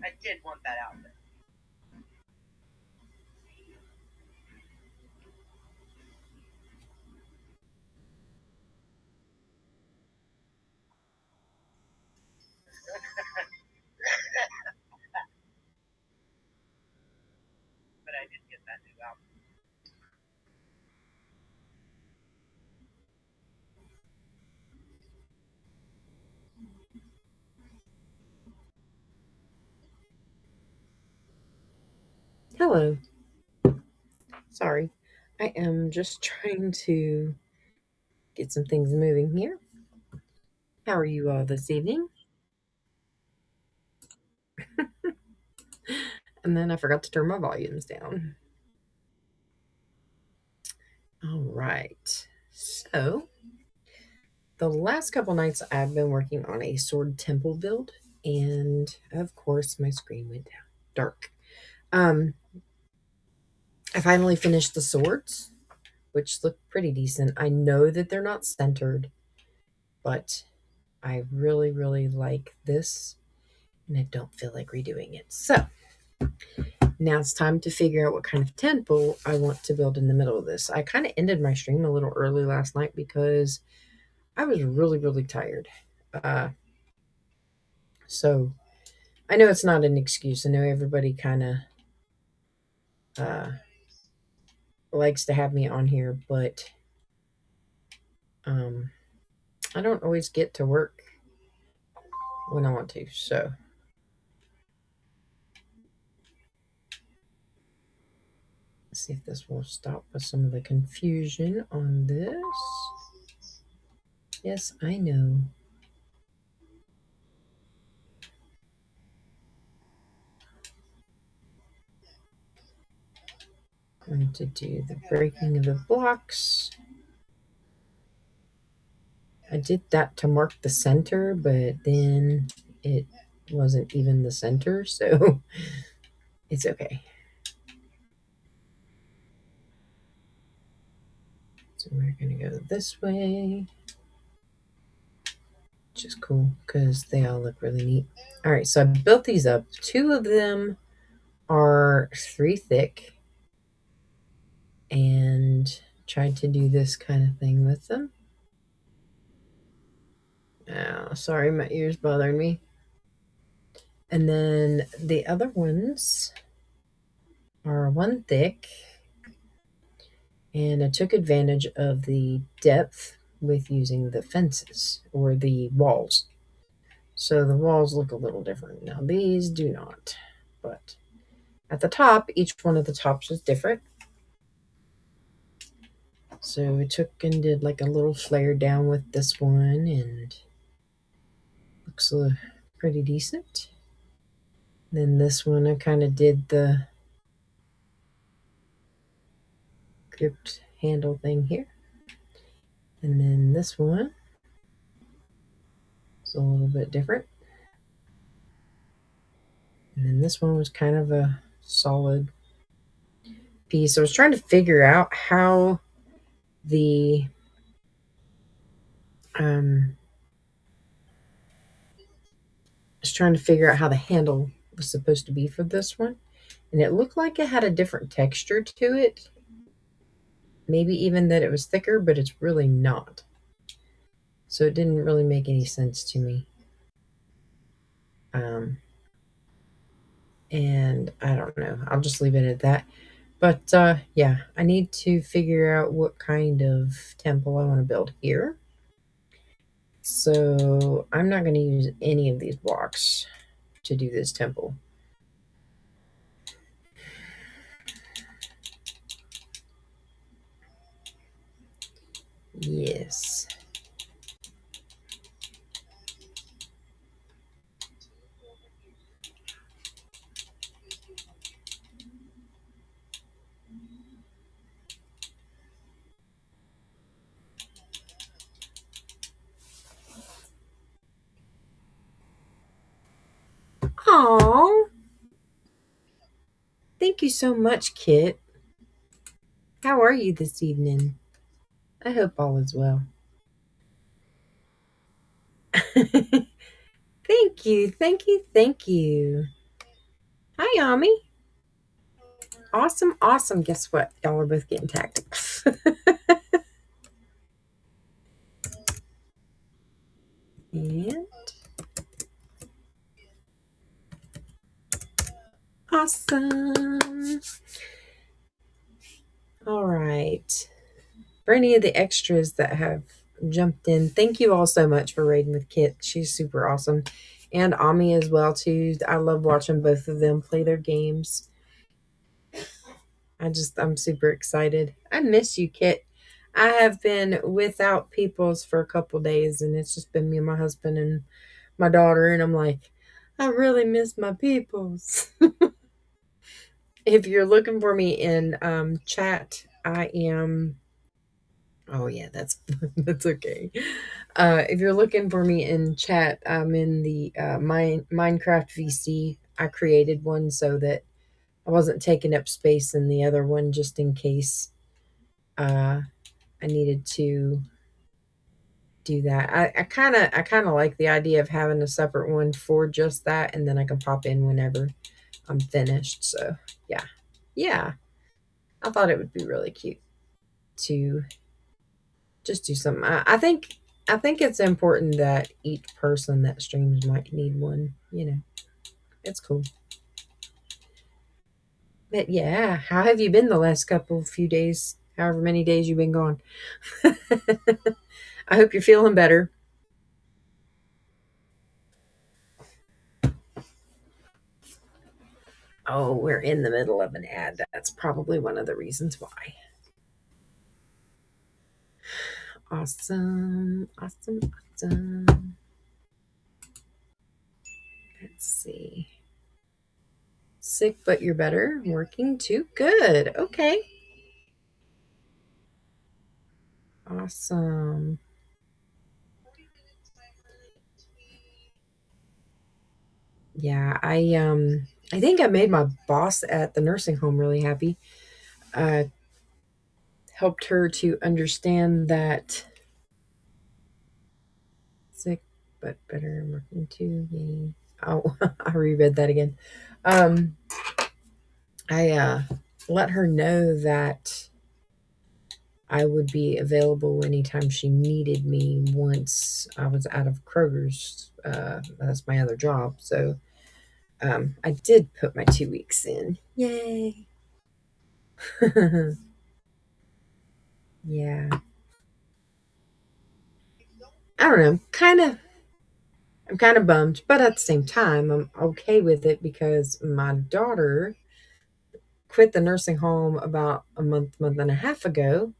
I did want that outfit. But I did get that new outfit. Hello. Sorry. I am just trying to get some things moving here. How are you all this evening? And then I forgot to turn my volumes down. All right. So, the last couple nights I've been working on a sword temple build, and of course my screen went down dark. Um, I finally finished the swords, which look pretty decent. I know that they're not centered, but I really, really like this, and I don't feel like redoing it. So now it's time to figure out what kind of temple I want to build in the middle of this. I kind of ended my stream a little early last night because I was really, really tired. Uh, so I know it's not an excuse. I know everybody kind of uh, likes to have me on here, but um, I don't always get to work when I want to. So let's see if this will stop with some of the confusion on this. Yes, I know. Going to do the breaking of the blocks. I did that to mark the center, but then it wasn't even the center, so it's okay. So we're going to go this way, which is cool because they all look really neat. All right, so I built these up. Two of them are 3 thick and tried to do this kind of thing with them. Oh, sorry, my ears bothering me. And then the other ones are 1 thick, and I took advantage of the depth with using the fences or the walls. So the walls look a little different. Now these do not, but at the top, each one of the tops was different. So we took and did like a little flare down with this one, and looks pretty decent. Then this one, I kind of did the gripped handle thing here. And then this one is a little bit different. And then this one was kind of a solid piece. I was trying to figure out how the um I was trying to figure out how the handle was supposed to be for this one. And it looked like it had a different texture to it. Maybe even that it was thicker, but it's really not. So it didn't really make any sense to me. Um, and I don't know. I'll just leave it at that. But yeah, I need to figure out what kind of temple I want to build here. So I'm not going to use any of these blocks to do this temple. Yes. Aw, thank you so much, Kit. How are you this evening? I hope all is well. Thank you, thank you, thank you. Hi, Ami. Awesome, awesome. Guess what? Y'all are both getting tagged. And awesome. All right. For any of the extras that have jumped in, thank you all so much for raiding with Kit. She's super awesome. And Ami as well too. I love watching both of them play their games. I'm super excited. I miss you, Kit. I have been without peoples for a couple days and it's just been me and my husband and my daughter and I'm like, I really miss my peoples. If you're looking for me in chat, I am. Oh yeah, that's that's okay. If you're looking for me in chat, I'm in the Minecraft VC. I created one so that I wasn't taking up space in the other one, just in case uh, I needed to do that. I kind of like the idea of having a separate one for just that, and then I can pop in whenever I'm finished. So yeah, yeah. I thought it would be really cute to just do something. I think it's important that each person that streams might need one. It's cool. But yeah, how have you been the last couple few days? However many days you've been gone. I hope you're feeling better. Oh, we're in the middle of an ad. That's probably one of the reasons why. Awesome, awesome, awesome. Let's see. Sick, but you're better. Working too good. Okay. Awesome. Yeah, I think I made my boss at the nursing home really happy. I helped her to understand that sick but better working too. Yay. Oh, I reread that again. Um, I let her know that I would be available anytime she needed me once I was out of Kroger's. That's my other job. So I did put my 2 weeks in. Yay. Yeah. I don't know. I'm kind of bummed, but at the same time, I'm okay with it because my daughter quit the nursing home about a month and a half ago,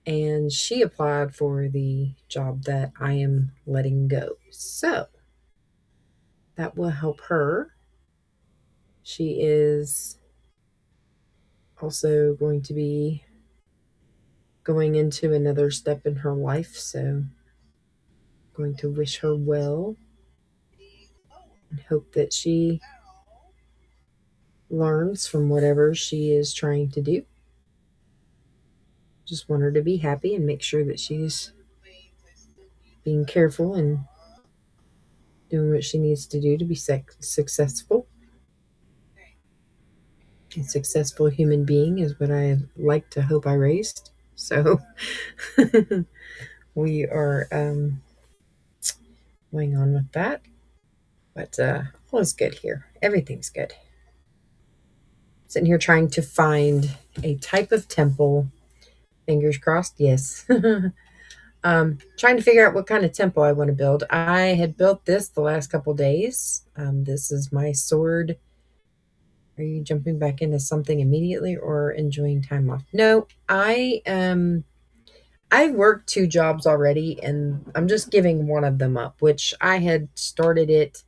and she applied for the job that I am letting go. So that will help her. She is also going to be going into another step in her life, so going to wish her well and hope that she learns from whatever she is trying to do. Just want her to be happy and make sure that she's being careful and doing what she needs to do to be successful. A successful human being is what I like to hope I raised. So we are going on with that. But all is good here. Everything's good. Sitting here trying to find a type of temple. Fingers crossed, yes. Trying to figure out what kind of temple I want to build. I had built this the last couple days. This is my sword. Are you jumping back into something immediately or enjoying time off? No, I worked 2 jobs already and I'm just giving one of them up, which I had started it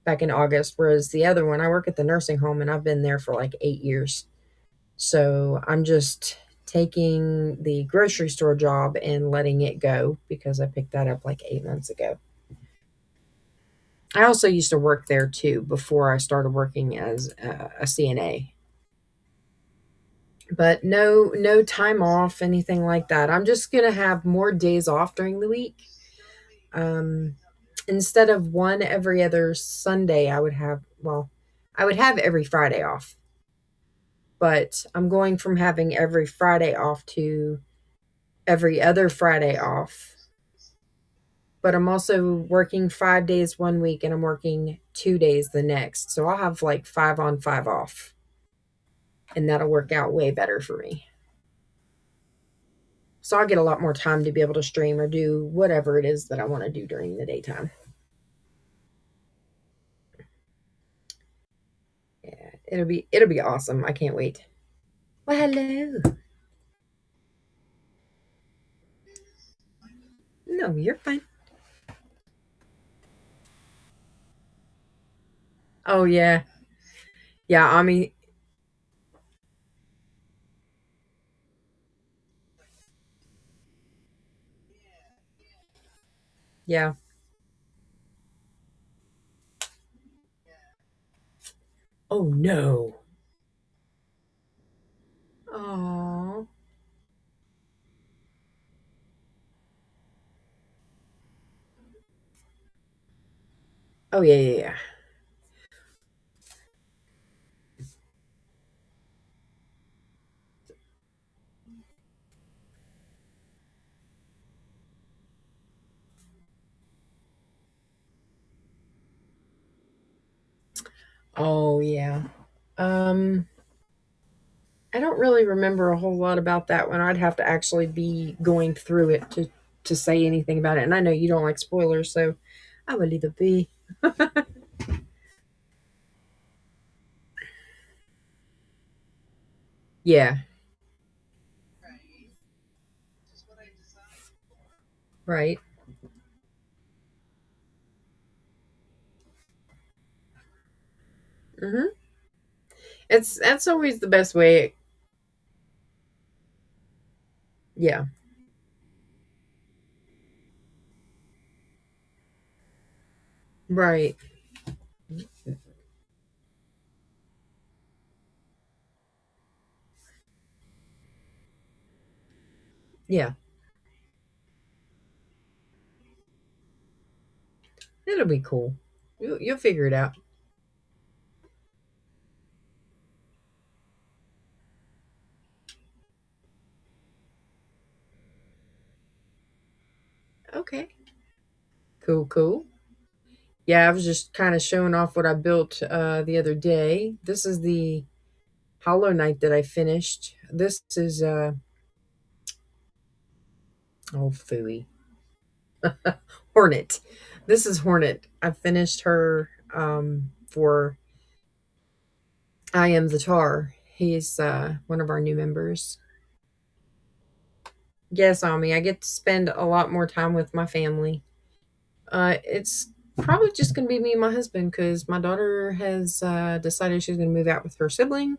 back in August, whereas the other one I work at the nursing home and I've been there for like 8 years. So I'm just taking the grocery store job and letting it go because I picked that up like 8 months ago. I also used to work there too before I started working as a CNA. But no time off, anything like that. I'm just gonna have more days off during the week. Um, Instead of one every other Sunday, I would have, well, I would have every Friday off, but I'm going from having every Friday off to every other Friday off. But I'm also working 5 days one week and I'm working 2 days the next. So I'll have like 5 on, 5 off. And that'll work out way better for me. So I'll get a lot more time to be able to stream or do whatever it is that I want to do during the daytime. Yeah, it'll be awesome. I can't wait. Well, hello. No, you're fine. Oh yeah. Yeah, I mean, yeah. Oh no. Oh. Oh yeah, yeah, yeah. Oh yeah. Um I don't really remember a whole lot about that one. I'd have to actually be going through it to say anything about it. And I know you don't like spoilers, so I will leave it be. Yeah, right. Mhm. It's that's always the best way. Yeah. Right. Yeah. It'll be cool. You'll figure it out. Okay. Cool, cool. Yeah, I was just kind of showing off what I built the other day. This is the Hollow Knight that I finished. This is oh phooey. Hornet. This is Hornet. I finished her for I Am the Tar. He's one of our new members. Yes, Ami, I get to spend a lot more time with my family. It's probably just going to be me and my husband because my daughter has decided she's going to move out with her sibling.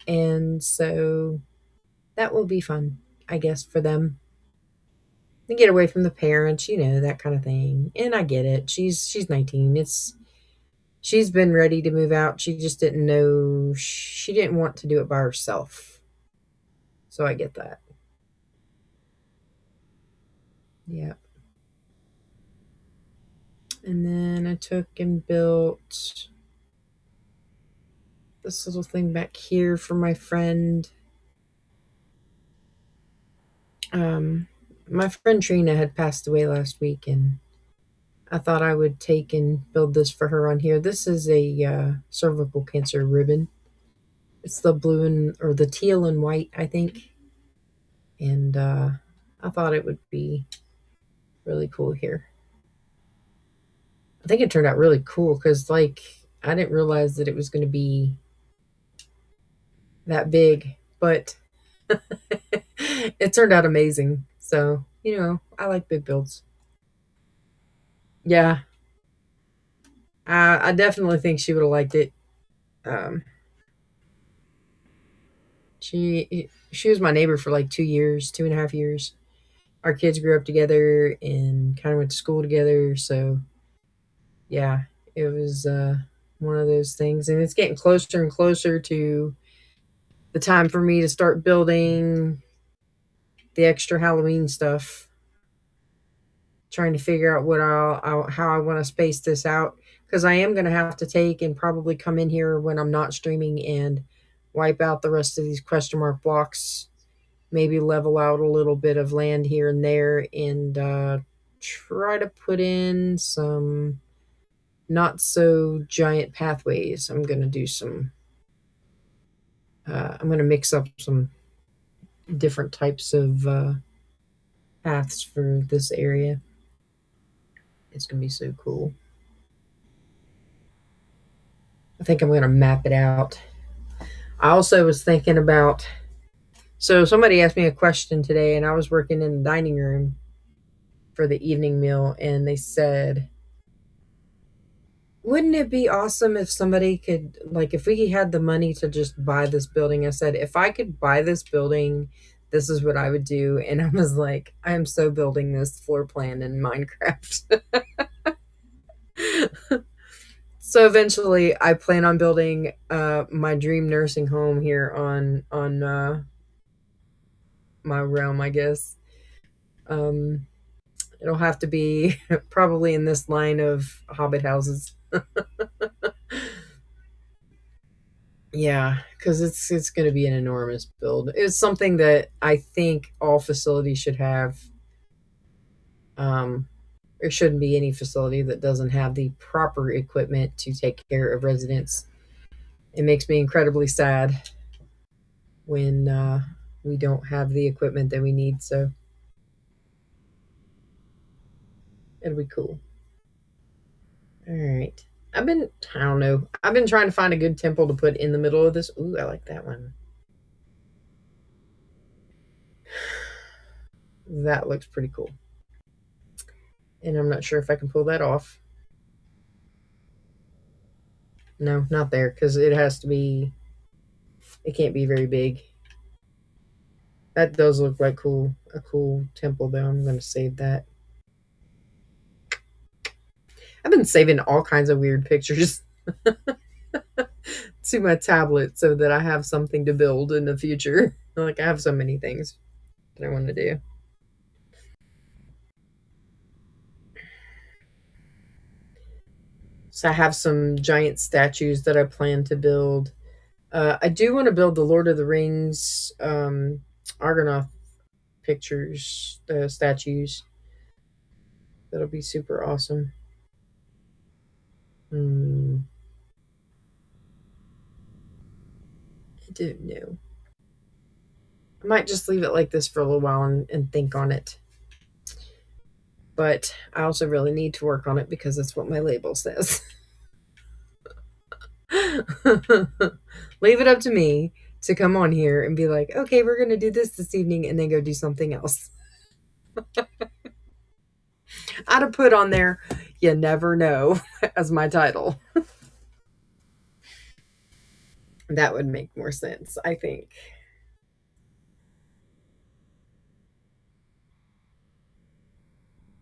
And so that will be fun, I guess, for them to get away from the parents, that kind of thing. And I get it. She's 19. She's been ready to move out. She just didn't know she didn't want to do it by herself. So I get that. Yeah. And then I took and built this little thing back here for my friend. My friend Trina had passed away last week, and I thought I would take and build this for her on here. This is a cervical cancer ribbon. It's the blue and or the teal and white, I think. And I thought it would be really cool here. I think it turned out really cool because, like, I didn't realize that it was going to be that big, but it turned out amazing. So, I like big builds. Yeah, I definitely think she would have liked it. Um, she was my neighbor for like 2 years, 2.5 years. Our kids grew up together and kind of went to school together. So yeah, it was one of those things, and it's getting closer and closer to the time for me to start building the extra Halloween stuff. Trying to figure out how I want to space this out because I am going to have to take and probably come in here when I'm not streaming and wipe out the rest of these question mark blocks. Maybe level out a little bit of land here and there and try to put in some not so giant pathways. I'm going to do some, I'm going to mix up some different types of paths for this area. It's going to be so cool. I think I'm going to map it out. I also was thinking about, so somebody asked me a question today, and I was working in the dining room for the evening meal, and they said, wouldn't it be awesome if somebody could, like, if we had the money to just buy this building? I said, if I could buy this building, this is what I would do. And I was like, I'm so building this floor plan in Minecraft. So eventually I plan on building my dream nursing home here on my realm, I guess. Um, it'll have to be probably in this line of Hobbit houses. Yeah, because it's going to be an enormous build. It's something that I think all facilities should have. Um, there shouldn't be any facility that doesn't have the proper equipment to take care of residents. It makes me incredibly sad when we don't have the equipment that we need. So it'll be cool. All right. I don't know. I've been trying to find a good temple to put in the middle of this. Ooh, I like that one. That looks pretty cool. And I'm not sure if I can pull that off. No, not there, because it has to be, it can't be very big. That does look like a cool temple, though. I'm going to save that. I've been saving all kinds of weird pictures to my tablet so that I have something to build in the future. Like, I have so many things that I want to do. So I have some giant statues that I plan to build. I do want to build the Lord of the Rings Argonath pictures, the statues. That'll be super awesome. I don't know. I might just leave it like this for a little while and think on it. But I also really need to work on it because that's what my label says. Leave it up to me to come on here and be like, okay, we're going to do this evening, and then go do something else. I'd have put on there, you never know, as my title. That would make more sense, I think.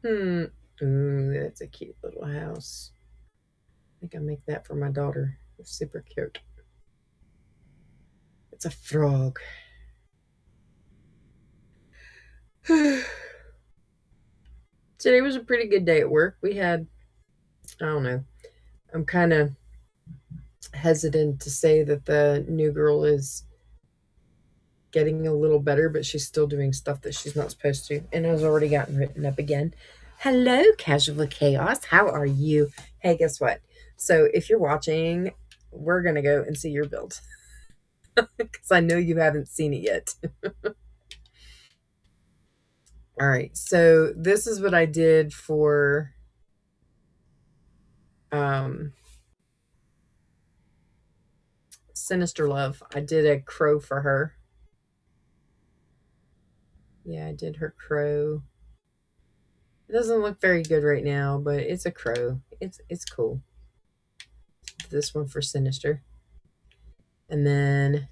Ooh, that's a cute little house. I think I'll make that for my daughter. It's super cute. It's a frog. Today was a pretty good day at work. We had, I don't know, I'm kind of hesitant to say that the new girl is getting a little better, but she's still doing stuff that she's not supposed to, and has already gotten written up again. Hello, Casual Chaos. How are you? Hey, guess what? So if you're watching, we're going to go and see your build because I know you haven't seen it yet. All right. So this is what I did for Sinister Love. I did a crow for her. Yeah, I did her crow. It doesn't look very good right now, but it's a crow. It's cool. This one for Sinister. And then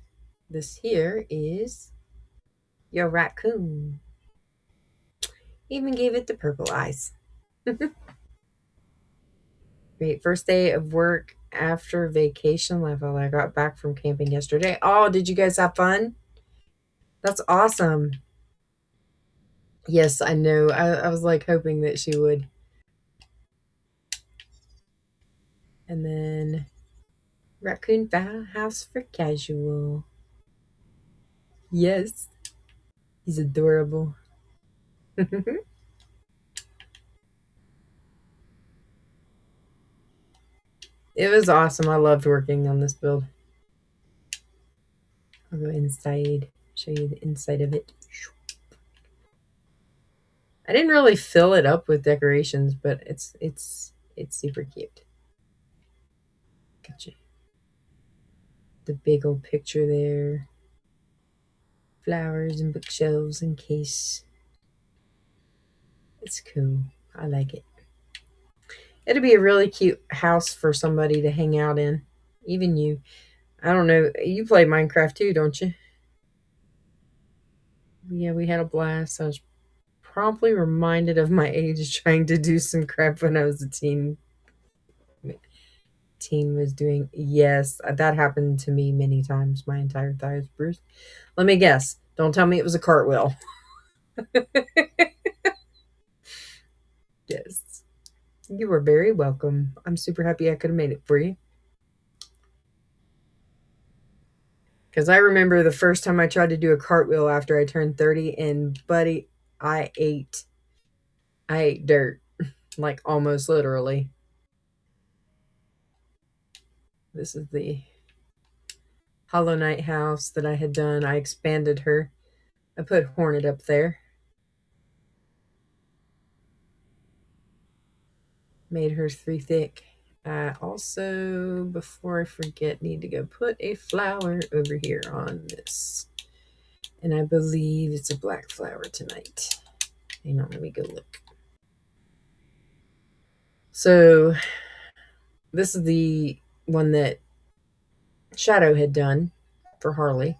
this here is your raccoon. Even gave it the purple eyes. Great. First day of work after vacation level. I got back from camping yesterday. Oh, did you guys have fun? That's awesome. Yes, I know. I was like hoping that she would. And then raccoon house for casual. Yes, he's adorable. It was awesome. I loved working on this build. I'll go inside, show you the inside of it. I didn't really fill it up with decorations, but it's super cute. Gotcha. The big old picture there. Flowers and bookshelves in case. It's cool. I like it. It'd be a really cute house for somebody to hang out in. Even you. I don't know. You play Minecraft too, don't you? Yeah, we had a blast. I was promptly reminded of my age trying to do some crap when I was a teen. Teen was doing. Yes, that happened to me many times. My entire thigh was bruised. Let me guess. Don't tell me it was a cartwheel. Yes. You were very welcome. I'm super happy I could have made it for you. Because I remember the first time I tried to do a cartwheel after I turned 30, and buddy, I ate dirt, like almost literally. This is the Hollow Knight house that I had done. I expanded her. I put Hornet up there. Made her 3 thick. I also, before I forget, need to go put a flower over here on this. And I believe it's a black flower tonight. Hang on, let me go look. So this is the one that Shadow had done for Harley.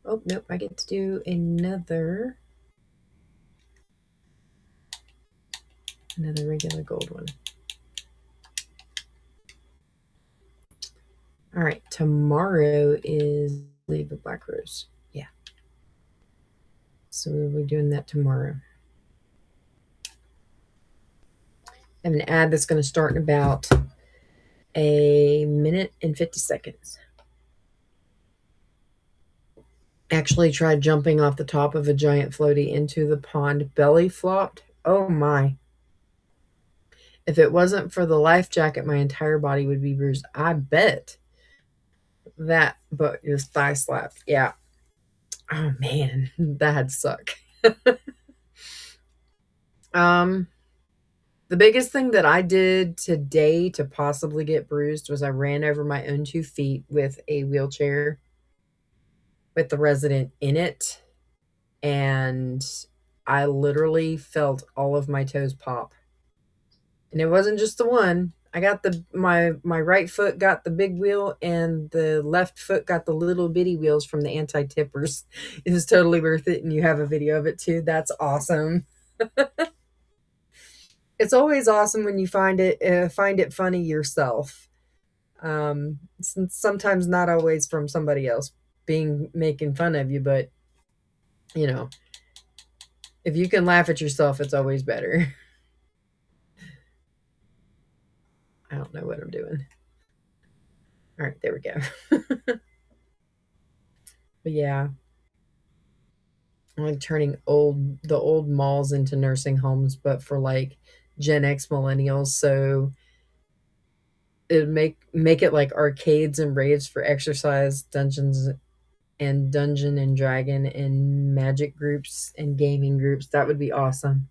Oh, nope, I get to do another regular gold one. All right, tomorrow is Leave the Black Rose. Yeah. So we'll be doing that tomorrow. I have an ad that's going to start in about a minute and 50 seconds. Actually tried jumping off the top of a giant floaty into the pond, belly flopped. Oh my. If it wasn't for the life jacket, my entire body would be bruised. I bet that, but your thigh slapped. Yeah. Oh man, that'd suck. um, the biggest thing that I did today to possibly get bruised was I ran over my own 2 feet with a wheelchair with the resident in it, and I literally felt all of my toes pop. And it wasn't just the one. I got my right foot got the big wheel, and the left foot got the little bitty wheels from the anti-tippers. It was totally worth it, and you have a video of it too. That's awesome. It's always awesome when you find it funny yourself. Sometimes not always from somebody else being making fun of you, but you know, if you can laugh at yourself, it's always better. I don't know what I'm doing. All right, there we go. But yeah, I'm like turning the old malls into nursing homes, but for like Gen X millennials. So it make it like arcades and raves for exercise, dungeons and dungeon and dragon and magic groups and gaming groups. That would be awesome.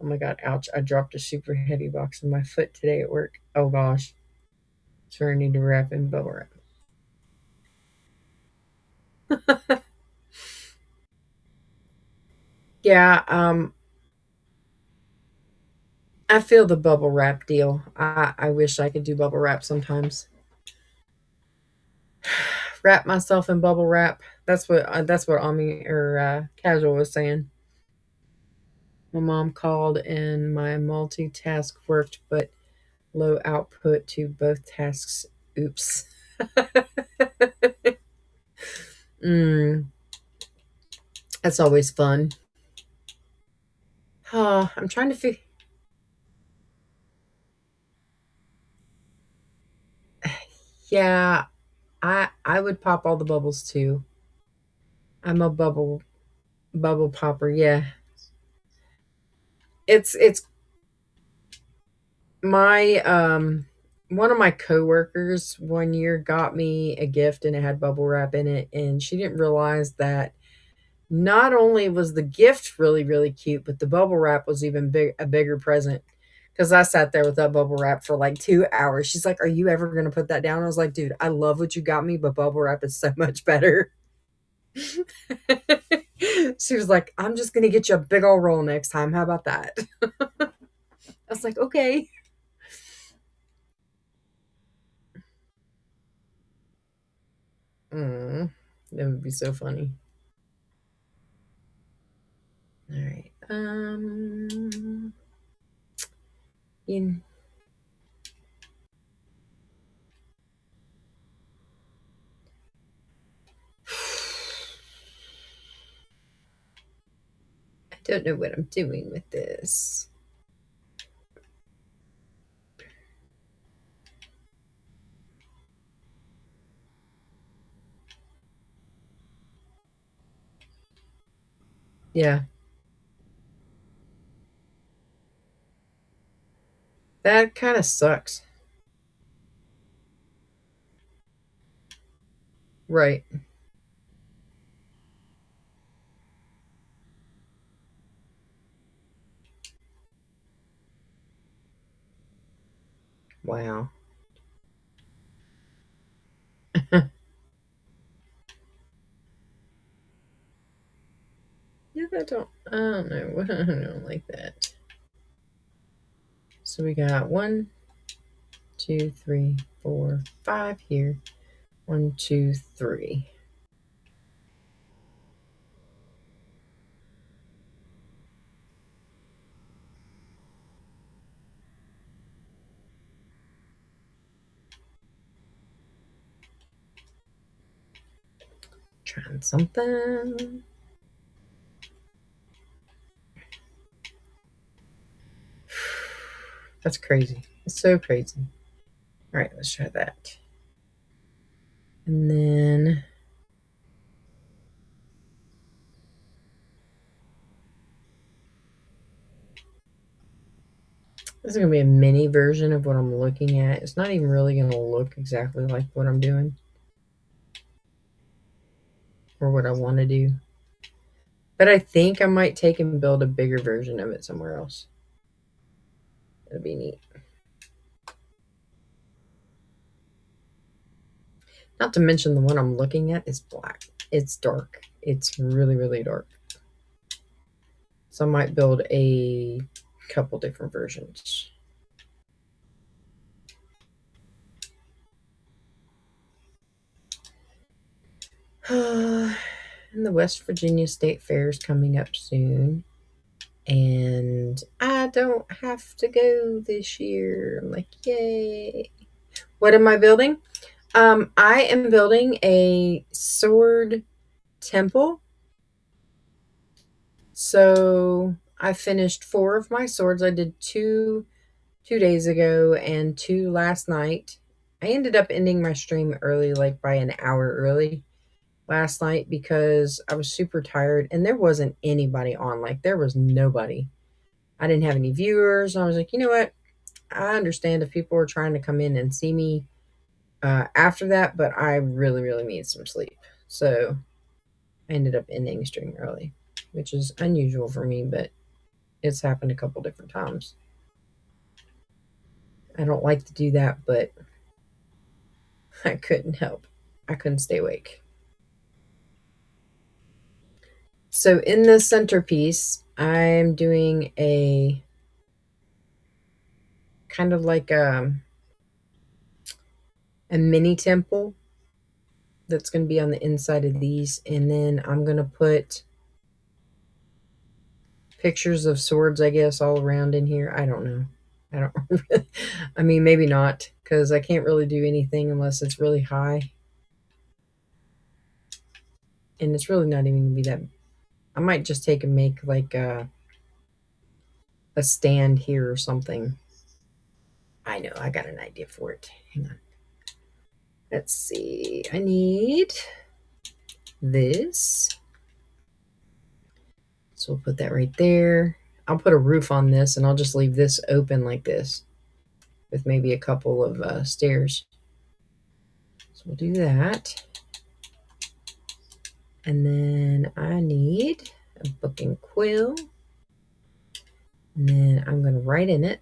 Oh my god, ouch. I dropped a super heavy box in my foot today at work. Oh gosh. Sure, I need to wrap in bubble wrap. Yeah, I feel the bubble wrap deal. I wish I could do bubble wrap sometimes. Wrap myself in bubble wrap. That's what Ami or Casual was saying. My mom called and my multitask worked, but low output to both tasks. Oops. mm, that's always fun. I'm trying to figure. Yeah, I would pop all the bubbles too. I'm a bubble popper. Yeah. It's my one of my coworkers one year got me a gift and it had bubble wrap in it, and she didn't realize that not only was the gift really really cute, but the bubble wrap was even a bigger present. Because I sat there with that bubble wrap for like 2 hours. She's like, "Are you ever gonna put that down?" I was like, "Dude, I love what you got me, but bubble wrap is so much better." She was like, "I'm just gonna get you a big old roll next time. How about that?" I was like, "Okay." Mm, that would be so funny. All right. In, I don't know what I'm doing with this. Yeah, that kind of sucks. Right. Wow. Yeah, I don't know. I don't like that. So we got 1, 2, 3, 4, 5 here. 1, 2, 3. Trying something. That's crazy. It's so crazy. All right, let's try that. And then this is going to be a mini version of what I'm looking at. It's not even really going to look exactly like what I'm doing or what I want to do. But I think I might take and build a bigger version of it somewhere else. It'll be neat. Not to mention the one I'm looking at is black. It's dark. It's really, really dark. So I might build a couple different versions. And the West Virginia State Fair is coming up soon. And I don't have to go this year. I'm like, yay. What am I building? I am building a sword temple. So I finished 4 of my swords. I did 2 days ago and 2 last night. I ended up ending my stream early, like by an hour early last night because I was super tired and there wasn't anybody on. Like there was nobody. I didn't have any viewers. I was like, you know what? I understand if people are trying to come in and see me after that, but I really, really need some sleep. So I ended up ending stream early, which is unusual for me, but it's happened a couple different times. I don't like to do that, but I couldn't help. I couldn't stay awake. So in the centerpiece, I'm doing a kind of like a mini temple that's going to be on the inside of these, and then I'm going to put pictures of swords, I guess, all around in here. I don't know. I don't. I mean, maybe not because I can't really do anything unless it's really high, and it's really not even gonna be that. I might just take and make like a stand here or something. I know. I got an idea for it. Hang on. Let's see. I need this. So we'll put that right there. I'll put a roof on this and I'll just leave this open like this with maybe a couple of stairs. So we'll do that. And then I need a book and quill. And then I'm going to write in it.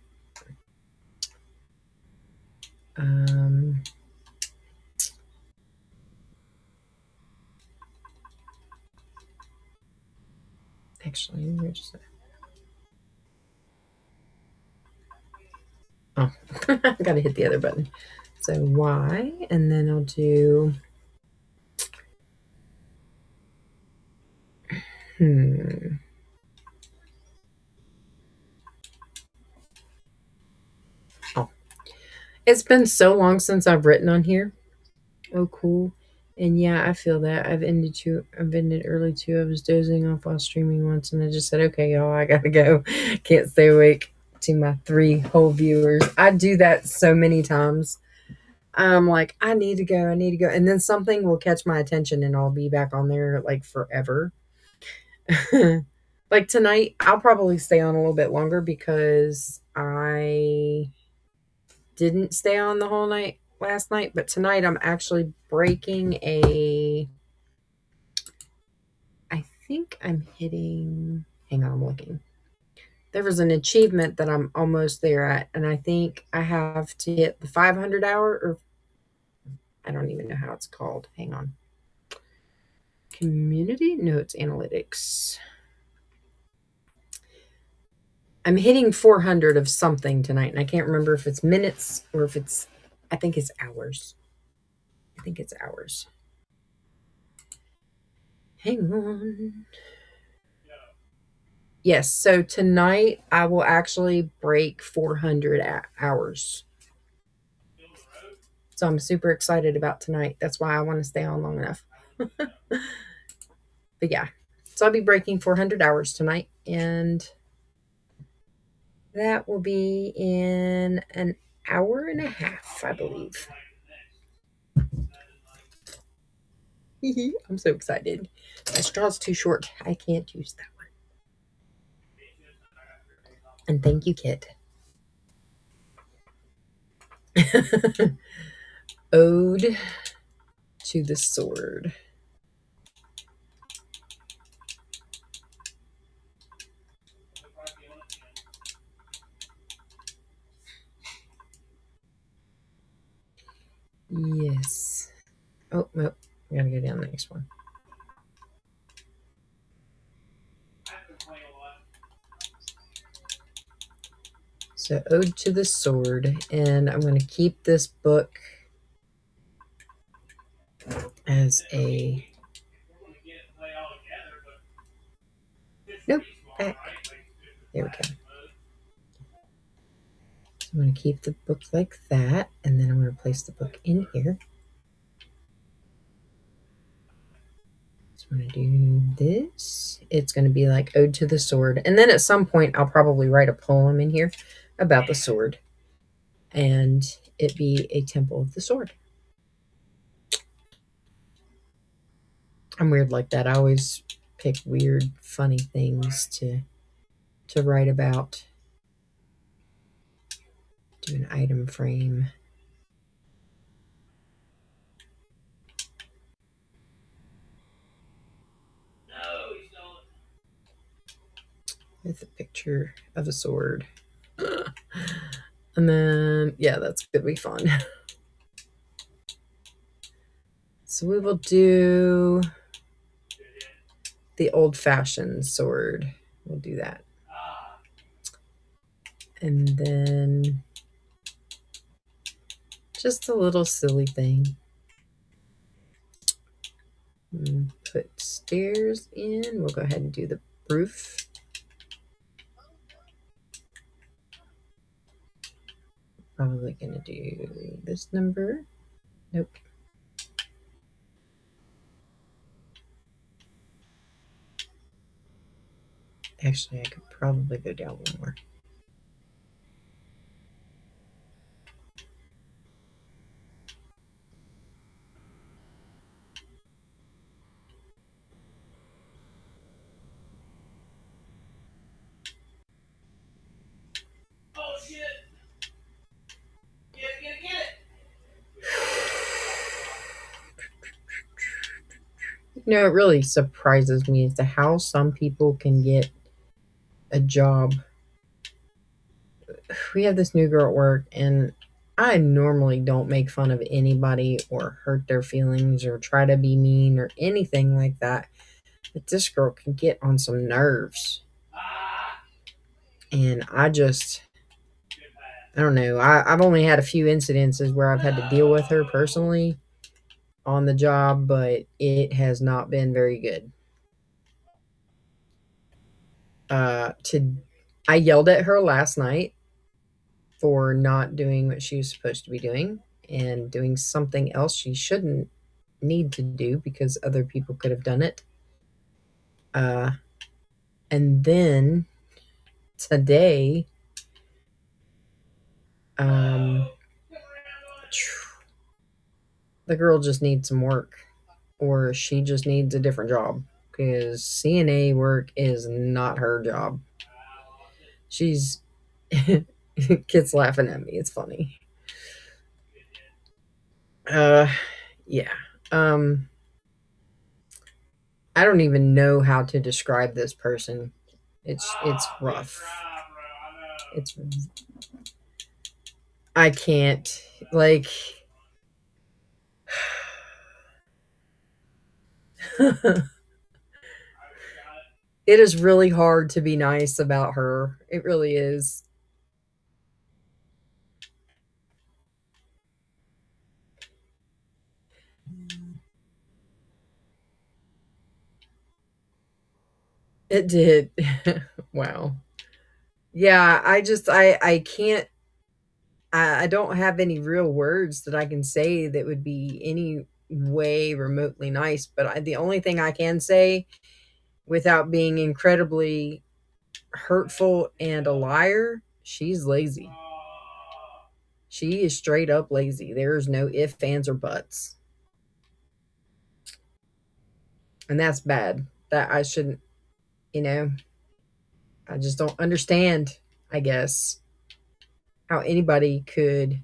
Actually, where's that? Oh, I gotta hit the other button. So Y, and then I'll do, Oh, it's been so long since I've written on here. Oh, cool. And yeah, I feel that. I've ended early too. I was dozing off while streaming once, and I just said, okay, y'all, I gotta go. Can't stay awake to my 3 whole viewers. I do that so many times. I'm like, I need to go, I need to go. And then something will catch my attention and I'll be back on there like forever. Like tonight, I'll probably stay on a little bit longer because I didn't stay on the whole night last night. But tonight, I'm actually breaking I think I'm hitting. Hang on, I'm looking. There was an achievement that I'm almost there at, and I think I have to hit the 500 hour, or I don't even know how it's called. Hang on. Community? No, it's analytics. I'm hitting 400 of something tonight, and I can't remember if it's minutes or if it's, I think it's hours. I think it's hours. Hang on. Yes, so tonight I will actually break 400 hours. So I'm super excited about tonight. That's why I want to stay on long enough. But yeah, so I'll be breaking 400 hours tonight, and that will be in an hour and a half, I believe. I'm so excited. My straw's too short. I can't use that one. And thank you, Kit. Ode to the Sword. Yes. Oh, nope. I gotta go down the next one. So, Ode to the Sword. And I'm going to keep this book as a. Nope. Back. There we go. So I'm going to keep the book like that. And then I'm going to place the book in here. So I'm going to do this. It's going to be like Ode to the Sword. And then at some point, I'll probably write a poem in here about the sword. And it be a Temple of the Sword. I'm weird like that. I always pick weird, funny things to write about. Do an item frame. With a picture of a sword. And then, yeah, that's going to be fun. So we will do the old-fashioned sword. We'll do that. And then just a little silly thing. Put stairs in. We'll go ahead and do the roof. Probably going to do this number. Nope. Actually, I could probably go down one more. It really surprises me as to how some people can get a job. We have this new girl at work, and I normally don't make fun of anybody or hurt their feelings or try to be mean or anything like that. But this girl can get on some nerves. And I don't know. I've only had a few incidences where I've had to deal with her personally on the job, but it has not been very good. To I yelled at her last night for not doing what she was supposed to be doing and doing something else she shouldn't need to do because other people could have done it. Uh, and then today, um, the girl just needs some work, or she just needs a different job because CNA work is not her job. She's kids laughing at me. It's funny. Uh, yeah. Um, I don't even know how to describe this person. It's rough. It's I can't like it is really hard to be nice about her. It really is. It did. Wow. Yeah, I can't I don't have any real words that I can say that would be any way remotely nice, but the only thing I can say without being incredibly hurtful and a liar, she's lazy. She is straight up lazy. There's no ifs, ands, or buts. And that's bad. That I shouldn't, you know, I just don't understand, I guess, how anybody could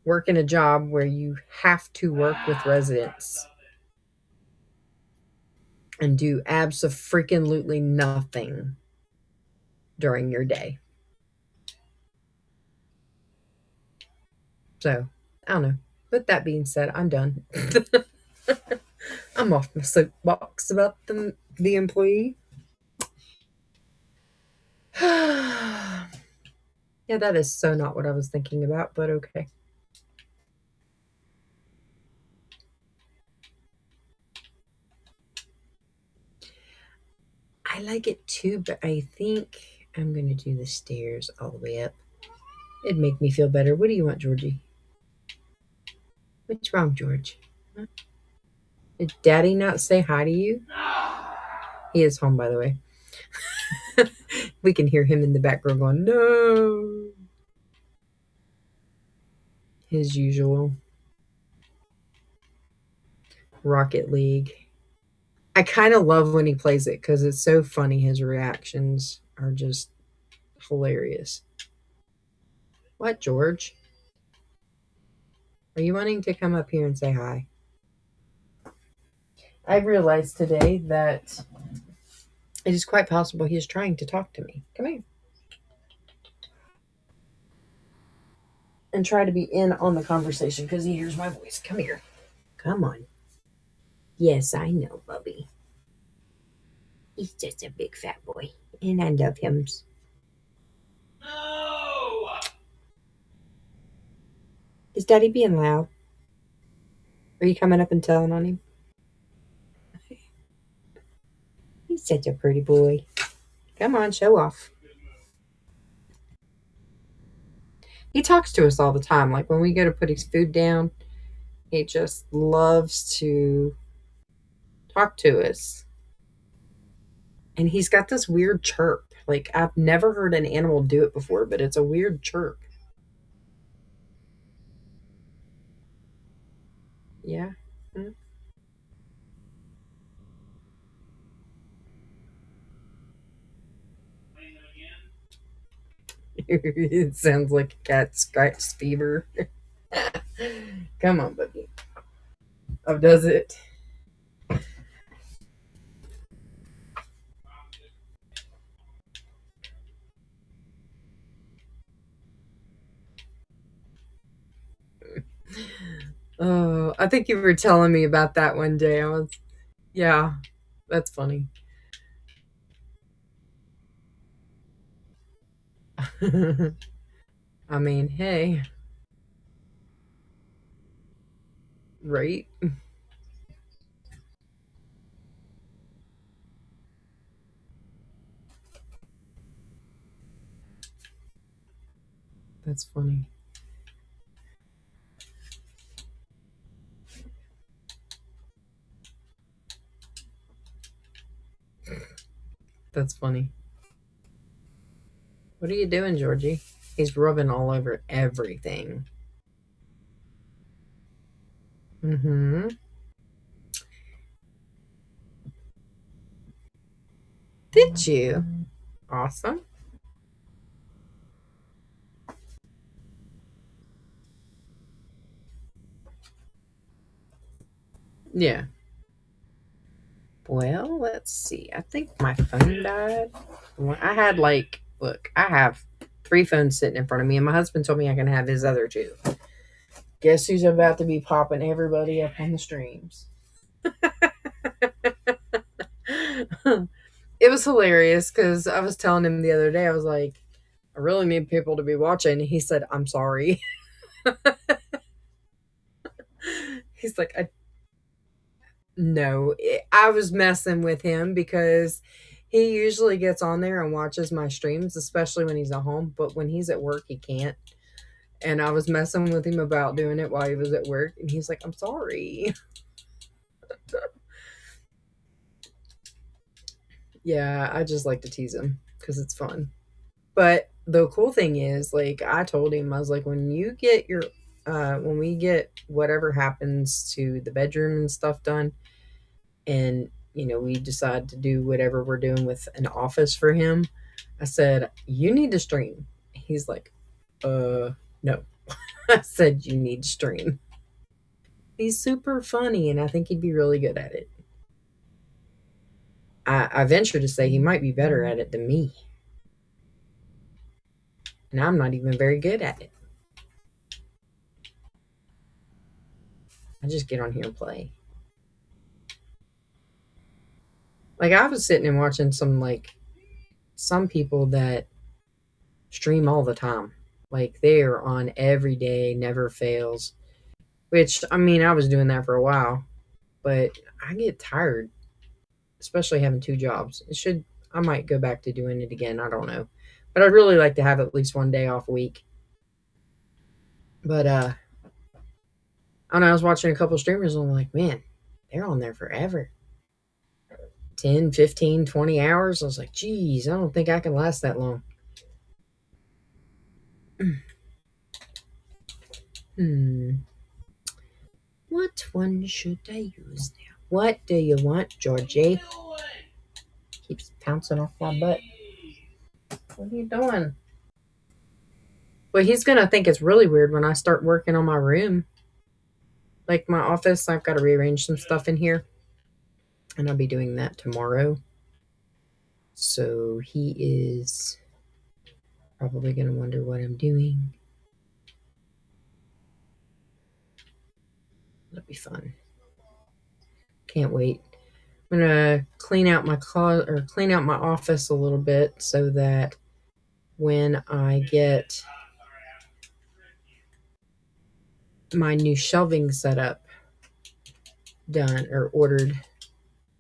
work in a job where you have to work with residents and do abso-freaking-lutely nothing during your day. So, I don't know. With that being said, I'm done. I'm off my soapbox about the employee. Yeah, that is so not what I was thinking about, but okay. I like it too, but I think I'm going to do the stairs all the way up. It'd make me feel better. What do you want, Georgie? What's wrong, George? Huh? Did Daddy not say hi to you? He is home, by the way. We can hear him in the background going, no. His usual Rocket League. I kind of love when he plays it because it's so funny. His reactions are just hilarious. What, George? Are you wanting to come up here and say hi? I realized today that it is quite possible he is trying to talk to me. Come here. And try to be in on the conversation because he hears my voice. Come here. Come on. Yes, I know, Bubby. He's just a big fat boy. And I love him. No! Is Daddy being loud? Are you coming up and telling on him? He's such a pretty boy. Come on, show off. He talks to us all the time. Like when we go to put his food down, he just loves to talk to us. And he's got this weird chirp. Like I've never heard an animal do it before, but it's a weird chirp. Yeah. It sounds like a cat scratch fever. Come on, baby. Oh, does it? Oh, I think you were telling me about that one day. I was, yeah, that's funny. I mean, hey, right? That's funny. That's funny. What are you doing, Georgie? He's rubbing all over everything. Mm-hmm. Did you? Awesome. Yeah. Well, let's see. I think my phone died. Well, I had like, look, I have three phones sitting in front of me, and my husband told me I can have his other two. Guess who's about to be popping everybody up on the streams? It was hilarious because I was telling him the other day, I was like, I really need people to be watching. He said, I'm sorry. He's like, I no, I was messing with him because he usually gets on there and watches my streams, especially when he's at home. But when he's at work, he can't. And I was messing with him about doing it while he was at work. And he's like, I'm sorry. Yeah, I just like to tease him because it's fun. But the cool thing is, like, I told him, I was like, when we get whatever happens to the bedroom and stuff done, and we decide to do whatever we're doing with an office for him, I said, you need to stream. He's like, no. I said, you need to stream. He's super funny, and I think he'd be really good at it. I venture to say he might be better at it than me, and I'm not even very good at it. I just get on here and play. Like, I was sitting and watching some people that stream all the time. Like, they are on every day, never fails. Which, I mean, I was doing that for a while, but I get tired, especially having two jobs. I might go back to doing it again. I don't know. But I'd really like to have at least one day off a week. But, I don't know, I was watching a couple streamers and I'm like, man, they're on there forever. 10, 15, 20 hours. I was like, geez, I don't think I can last that long. Hmm. What one should I use now? What do you want, Georgie? Keeps pouncing off my butt. What are you doing? Well, he's gonna think it's really weird when I start working on my room, like my office. I've got to rearrange some stuff in here, and I'll be doing that tomorrow. So he is probably gonna wonder what I'm doing. That'll be fun. Can't wait. I'm gonna clean out my closet or clean out my office a little bit so that when I get my new shelving set up done or ordered,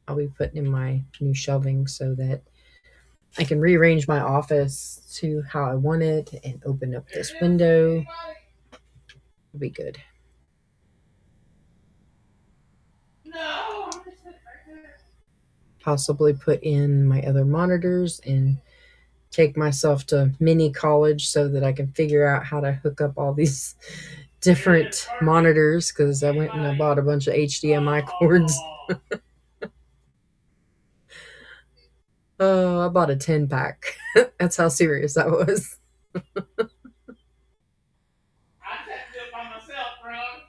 I'll be putting in my new shelving so that I can rearrange my office to how I want it and open up this window. It'll be good. Possibly put in my other monitors and take myself to mini college so that I can figure out how to hook up all these different monitors because I went and I bought a bunch of HDMI cords. Oh, I bought a 10 pack. That's how serious I was.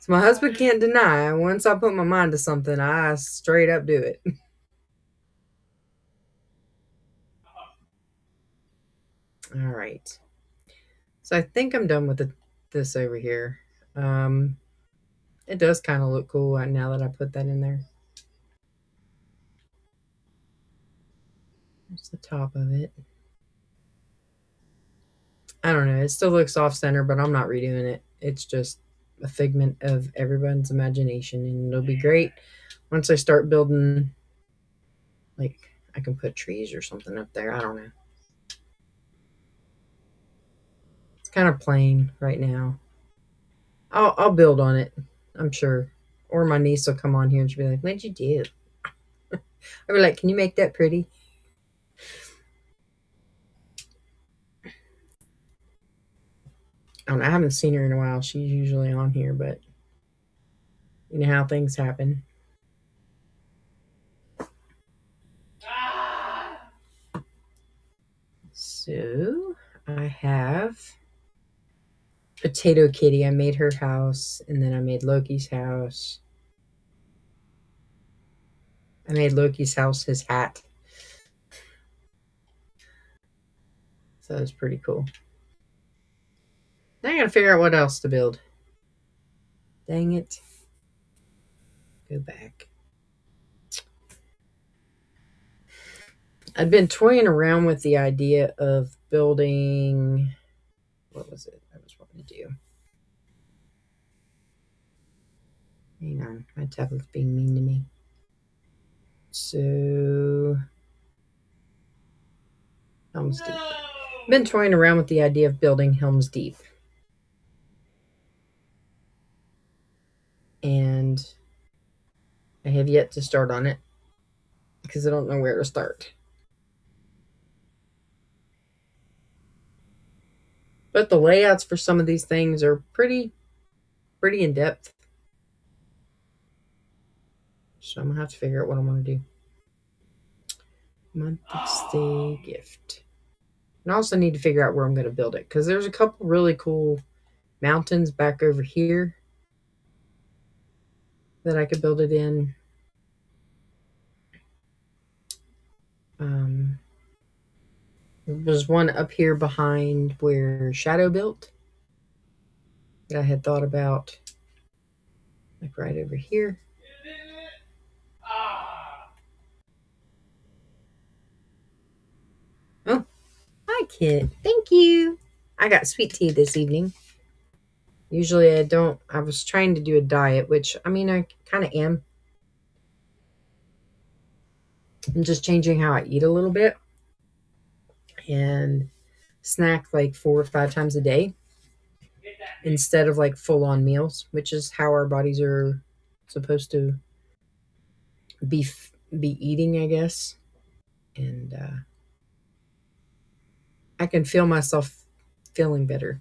So my husband can't deny once I put my mind to something, I straight up do it. All right. So I think I'm done with this over here. Um, It does kind of look cool now that I put that in there. That's the top of it. I don't know. It still looks off center, but I'm not redoing it. It's just a figment of everyone's imagination, and it'll be great once I start building. Like, I can put trees or something up there. I don't know. It's kind of plain right now. I'll build on it, I'm sure. Or my niece will come on here and she'll be like, "What'd you do?" I'll be like, "Can you make that pretty?" I don't know. I haven't seen her in a while. She's usually on here, but you know how things happen. So I have Potato Kitty. I made her house, and then I made Loki's house. I made Loki's house his hat. So that was pretty cool. Now I gotta figure out what else to build. Dang it. Go back. I've been toying around with the idea of building. What was it I was wanting to do? Hang on, my tablet's being mean to me. So, Helm's Deep. I've been toying around with the idea of building Helm's Deep. And I have yet to start on it because I don't know where to start. But the layouts for some of these things are pretty in depth. So I'm gonna have to figure out what I want to do. Monthly gift. And I also need to figure out where I'm going to build it because there's a couple really cool mountains back over here that I could build it in. There's one up here behind where Shadow built that I had thought about, like right over here. Oh, hi, kid. Thank you. I got sweet tea this evening. Usually I don't. I was trying to do a diet, which I mean, I kind of am. I'm just changing how I eat a little bit and snack like 4 or 5 times a day instead of like full on meals, which is how our bodies are supposed to be eating, I guess. And I can feel myself feeling better.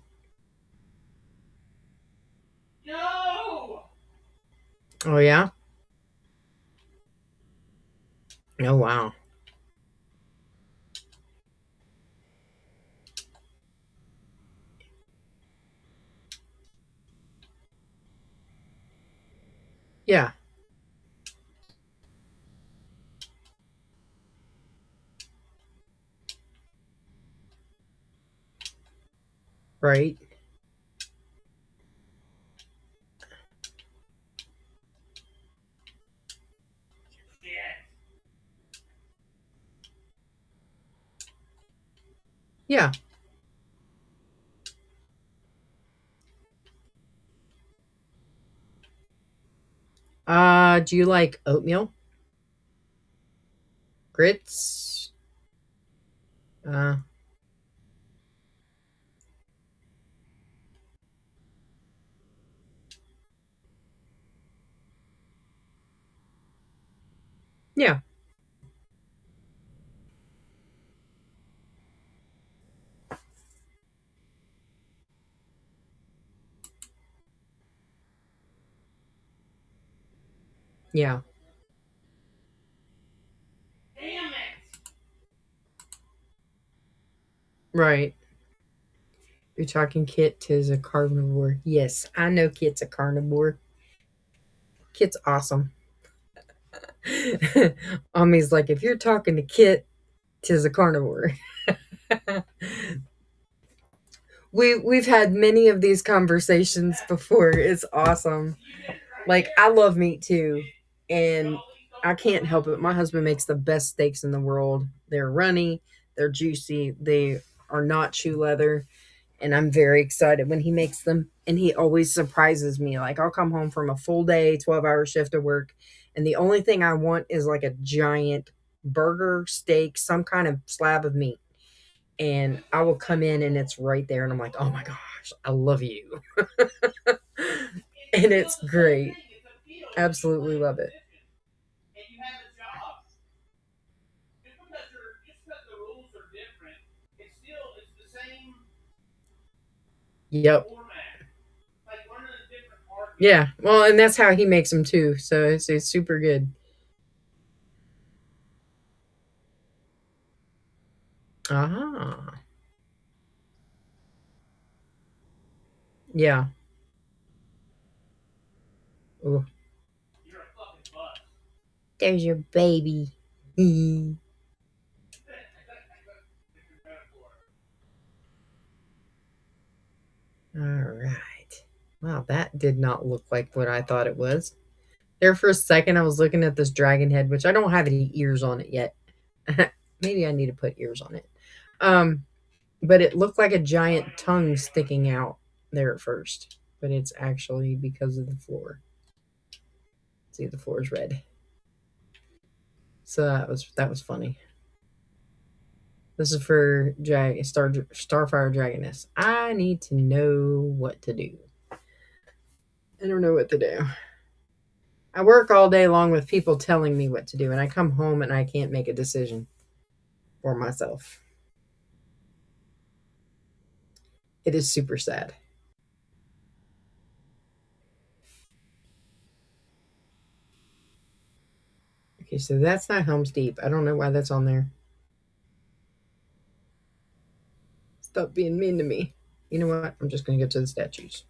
No! Oh yeah. Oh wow. Yeah. Right. Yeah. Do you like oatmeal? Grits? Uh, yeah. Yeah. Damn it! Right. You're talking Kit is a carnivore. Yes, I know Kit's a carnivore. Kit's awesome. Ami's like, if you're talking to Kit, tis a carnivore. we've had many of these conversations before. It's awesome. Like, I love meat too. And I can't help it. My husband makes the best steaks in the world. They're runny, they're juicy, they are not shoe leather. And I'm very excited when he makes them. And he always surprises me. Like, I'll come home from a full day, 12-hour shift of work. And the only thing I want is like a giant burger, steak, some kind of slab of meat. And I will come in and it's right there. And I'm like, oh my gosh, I love you. And it's great. Absolutely love it. And you have a job. Just because the rules are different, it's the same Yep. format. Like learning a different market. Yeah. Well, and that's how he makes them too. So it's super good. Ah. Yeah. Ooh. You're a fucking bust. There's your baby. All right. Wow, that did not look like what I thought it was. There for a second, I was looking at this dragon head, which I don't have any ears on it yet. Maybe I need to put ears on it. Um, but it looked like a giant tongue sticking out there at first. But it's actually because of the floor. See, the floor is red. So that was funny. This is for Starfire Dragoness. I need to know what to do. I don't know what to do. I work all day long with people telling me what to do, and I come home and I can't make a decision for myself. It is super sad. Okay, so that's not Helm's Deep. I don't know why that's on there. Stop being mean to me. You know what? I'm just going to go to the statues.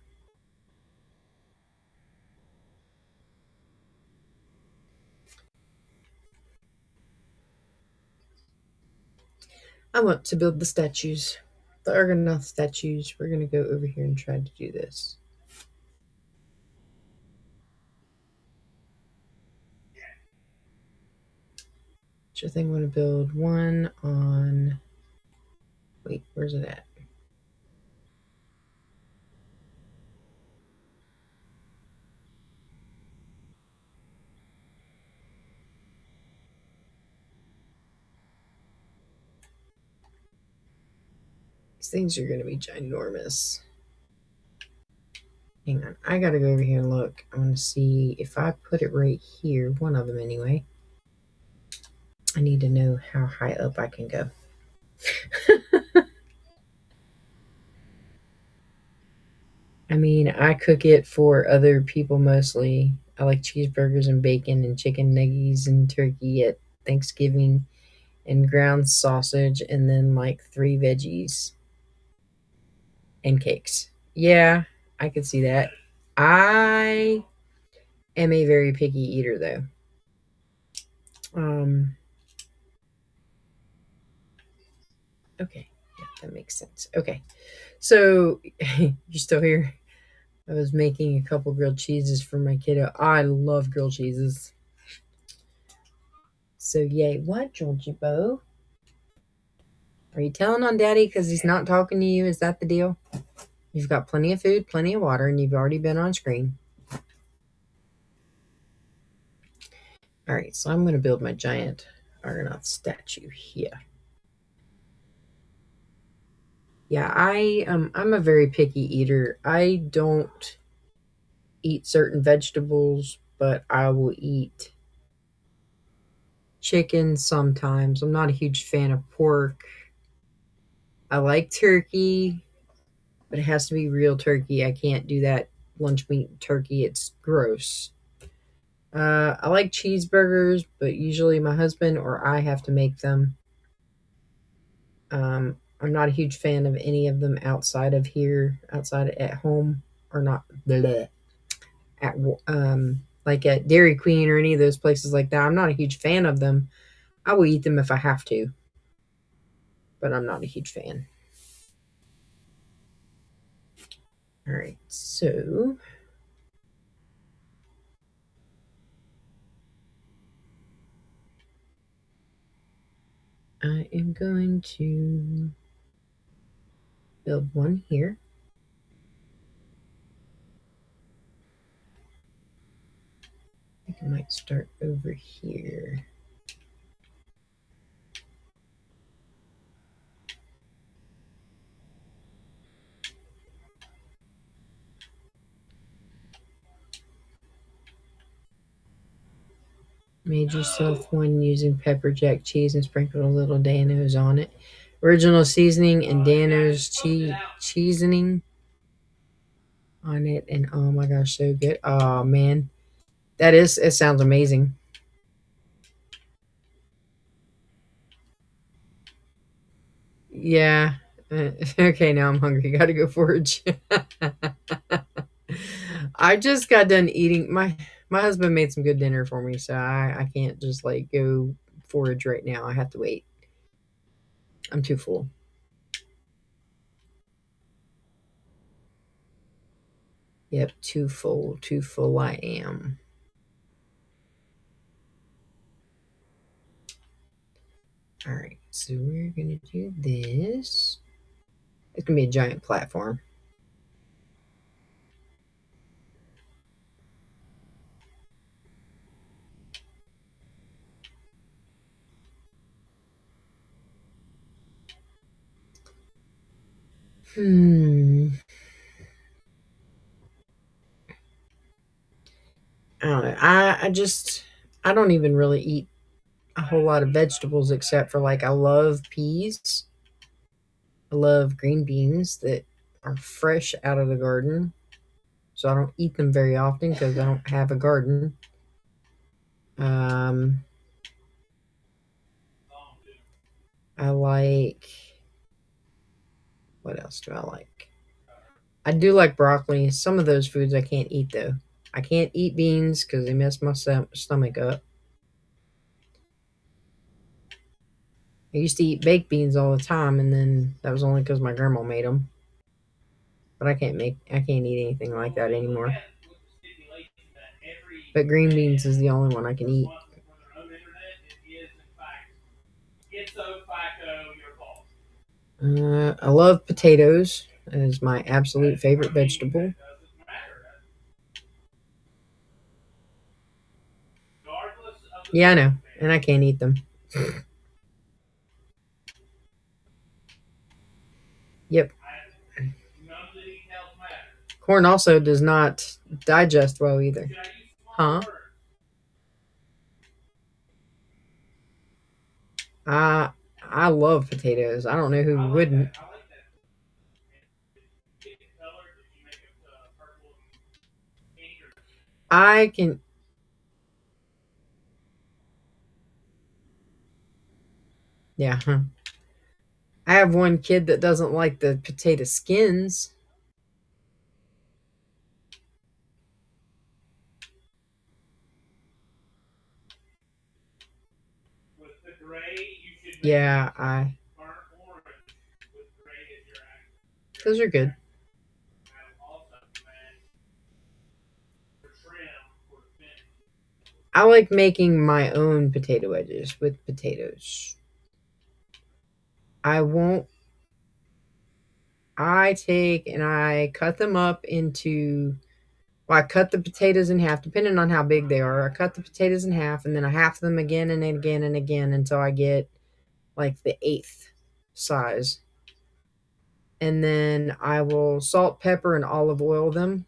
I want to build the statues. The Argonaut statues. We're going to go over here and try to do this. Which I think I want to build one on. Wait, where's it at? These things are going to be ginormous. Hang on. I got to go over here and look. I want to see if I put it right here, one of them anyway. I need to know how high up I can go. I mean, I cook it for other people mostly. I like cheeseburgers and bacon and chicken nuggies and turkey at Thanksgiving and ground sausage and then like 3 veggies and cakes. Yeah, I could see that. I am a very picky eater though. Um okay. Yeah, that makes sense. Okay. So you're still here? I was making a couple grilled cheeses for my kiddo. I love grilled cheeses. So yay. What, Georgie Bo? Are you telling on Daddy because he's not talking to you? Is that the deal? You've got plenty of food, plenty of water, and you've already been on screen. All right, so I'm going to build my giant Argonaut statue here. Yeah, I'm a very picky eater. I don't eat certain vegetables, but I will eat chicken sometimes. I'm not a huge fan of pork. I like turkey, but it has to be real turkey. I can't do that lunch meat turkey. It's gross. I like cheeseburgers, but usually my husband or I have to make them. I'm not a huge fan of any of them outside of here, outside at home, or not bleh, at like at Dairy Queen or any of those places like that. I'm not a huge fan of them. I will eat them if I have to, but I'm not a huge fan. All right, so I am going to build one here. I think I might start over here. Made yourself one using pepper jack cheese and sprinkled a little Dano's on it. Original seasoning and Dano's seasoning on it, and oh my gosh, so good. Oh man, it sounds amazing. Yeah. Okay, now I'm hungry. Gotta go forage. I just got done eating. My husband made some good dinner for me, so I can't just like go forage right now. I have to wait. I'm too full. Yep, too full. Too full I am. All right, so we're gonna do this. It's gonna be a giant platform. Hmm. I don't know. I don't even really eat a whole lot of vegetables except for like I love peas. I love green beans that are fresh out of the garden. So I don't eat them very often because I don't have a garden. Um, I like, what else do I like? I do like broccoli. Some of those foods I can't eat though. I can't eat beans because they mess my stomach up. I used to eat baked beans all the time, and then that was only because my grandma made them. But I can't eat anything like that anymore. But green beans is the only one I can eat. I love potatoes. That is my absolute favorite vegetable. Yeah, I know, and I can't eat them. Yep. Corn also does not digest well either. Huh? I I love potatoes. I don't know who wouldn't. I can. Yeah. Huh. I have one kid that doesn't like the potato skins. Yeah, I. Those are good. I like making my own potato wedges with potatoes. I won't. I take and I cut them up into. Well, I cut the potatoes in half, depending on how big they are. I cut the potatoes in half, and then I half them again and again and again until I get like the eighth size. And then I will salt, pepper, and olive oil them,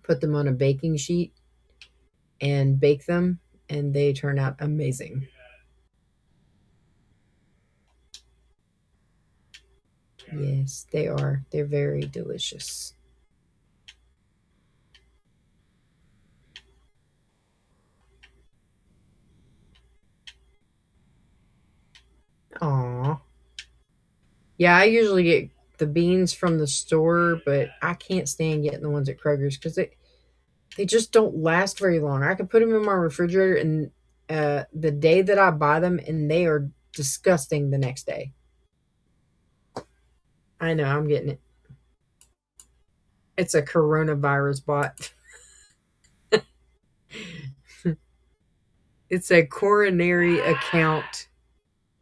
put them on a baking sheet, and bake them, and they turn out amazing. Yes, they are. They're very delicious. Aw. Yeah, I usually get the beans from the store, but I can't stand getting the ones at Kroger's because they just don't last very long. I can put them in my refrigerator and the day that I buy them, and they are disgusting the next day. I know, I'm getting it. It's a coronavirus bot. It's a coronary account.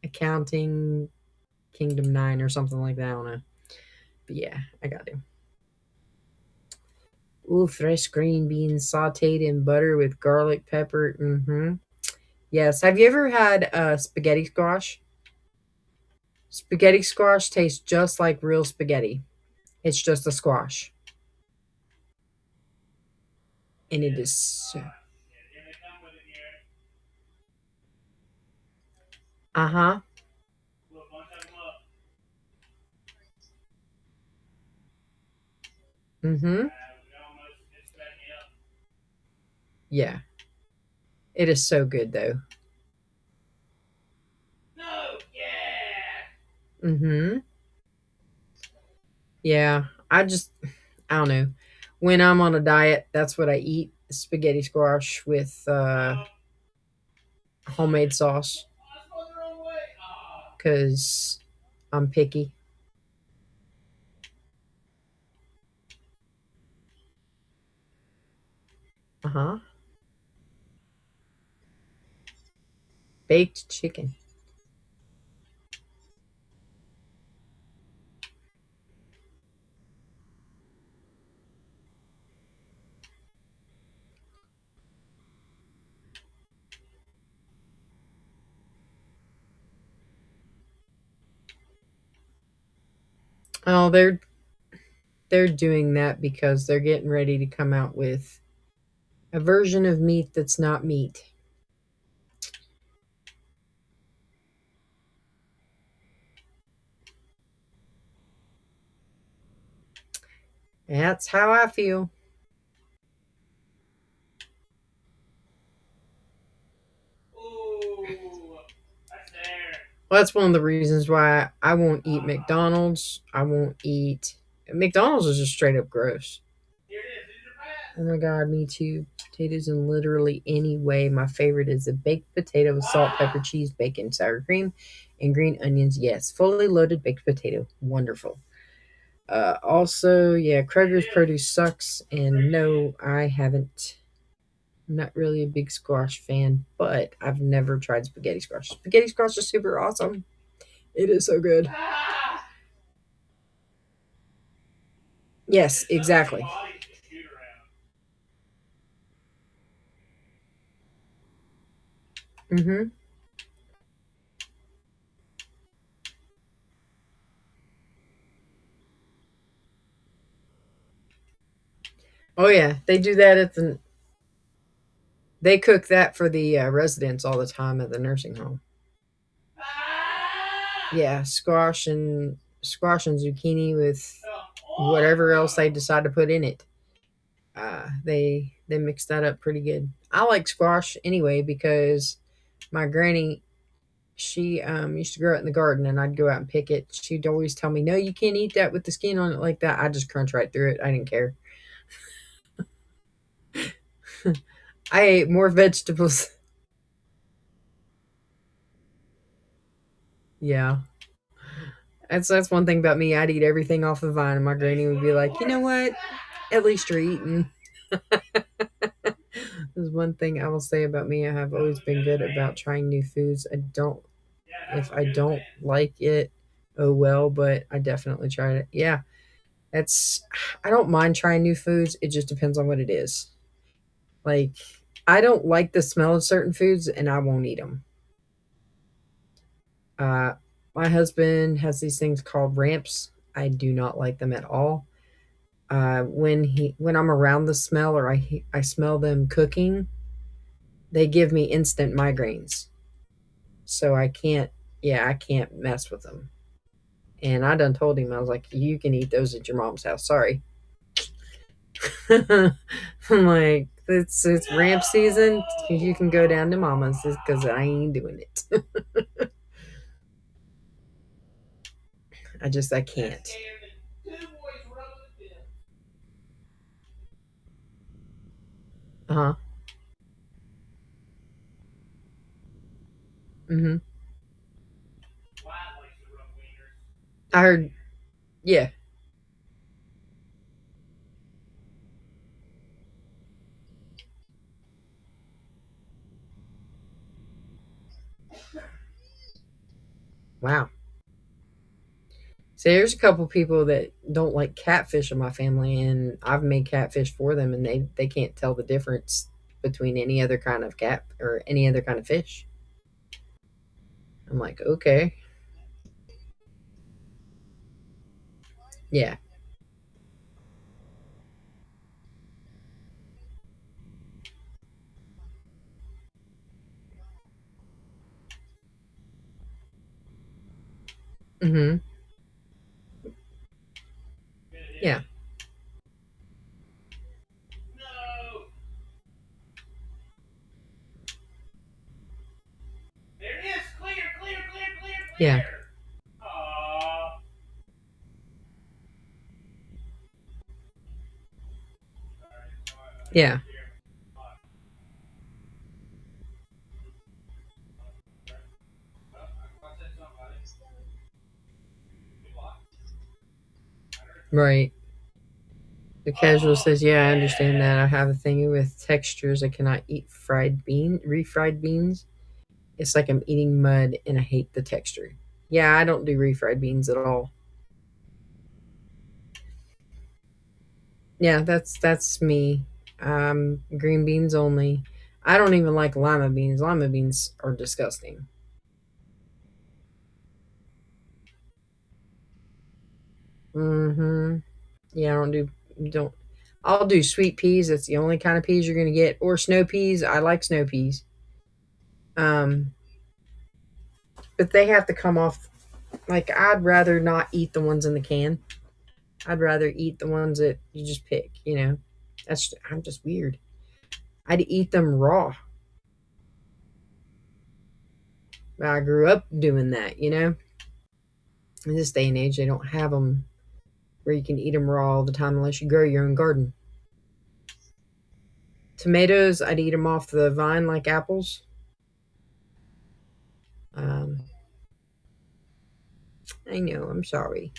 Accounting Kingdom 9 or something like that. I don't know. But yeah, I got him. Ooh, fresh green beans sauteed in butter with garlic pepper. Mm-hmm. Yes. Have you ever had spaghetti squash? Spaghetti squash tastes just like real spaghetti. It's just a squash. And it is so. Yeah, they come with it here. Uh huh. Put a bunch of them up. Mm hmm. We almost it's setting me up. Yeah. It is so good, though. No, yeah. Mm hmm. Yeah. I don't know. When I'm on a diet, that's what I eat spaghetti squash with No. homemade sauce Oh, it's going the wrong way. Ah. because I'm picky. Uh huh. Baked chicken. Oh, they're doing that because they're getting ready to come out with a version of meat that's not meat. That's how I feel. Ooh, that's there. Well, that's one of the reasons why I won't eat McDonald's. I won't eat McDonald's is just straight up gross. Here it is. These are Oh fast. my god, me too. Potatoes in literally any way. My favorite is a baked potato with salt, pepper, Ah. cheese, bacon, sour cream, and green onions. Yes, fully loaded baked potato. Wonderful. Also, yeah, Here Kroger's it is. produce sucks, Don't break and it yet. no, I haven't. I'm not really a big squash fan, but I've never tried spaghetti squash. Spaghetti squash is super awesome. It is so good. Ah. Yes, There's so many exactly. bodies to shoot around. Mm-hmm. Oh yeah, they do that at the. They cook that for the residents all the time at the nursing home. Ah. Yeah, squash and zucchini with Come on, whatever else they bro. decide to put in it. They mix that up pretty good. I like squash anyway because my granny she used to grow it in the garden and I'd go out and pick it. She'd always tell me, "No, you can't eat that with the skin on it like that." I just crunch right through it. I didn't care. I ate more vegetables. Yeah, that's one thing about me. I'd eat everything off the vine, and my Makes granny would one be of the like, "You know worst. what? At least you're eating." There's one thing I will say about me. I have That always was good been in the good van. about trying new foods. I don't Yeah, that if was I good in the don't van. like it, oh well, but I definitely tried it. Yeah, it's I don't mind trying new foods. It just depends on what it is. Like I don't like the smell of certain foods and I won't eat them. Uh my husband has these things called ramps. I do not like them at all. When I'm around the smell or I smell them cooking, they give me instant migraines. So I can't yeah, I can't mess with them. And I done told him I was like, you can eat those at your mom's house. Sorry. I'm like, it's ramp season. You can go down to mama's because I ain't doing it. I That can't. scared the two boys rolling the bill. Uh huh. Mm-hmm. Wyatt likes the rough wieners. I heard. Yeah. Wow. So there's a couple people that don't like catfish in my family, and I've made catfish for them, and they can't tell the difference between any other kind of cat or any other kind of fish. I'm like, okay, yeah, mm-hmm, Gonna hit yeah, it. No. There it is. Clear, clear, clear, clear, yeah, clear. Aw. Alright, I hit yeah, it here. Oh, I said somebody. You blocked. right. The casual Oh, says, yeah, I understand that. I yes. have a thing with textures. I cannot eat refried beans. It's like I'm eating mud, and I hate the texture. Yeah, I don't do refried beans at all. Yeah, that's me. Green beans only. I don't even like lima beans. Lima beans are disgusting. Mm-hmm. Yeah, I don't. I'll do sweet peas. That's the only kind of peas you're gonna get, or snow peas. I like snow peas. Um, but they have to come off. Like I'd rather not eat the ones in the can. I'd rather eat the ones that you just pick. I'm just weird. I'd eat them raw. I grew up doing that. In this day and age, they don't have them where you can eat them raw all the time unless you grow your own garden. Tomatoes, I'd eat them off the vine like apples. Um, I know, I'm sorry.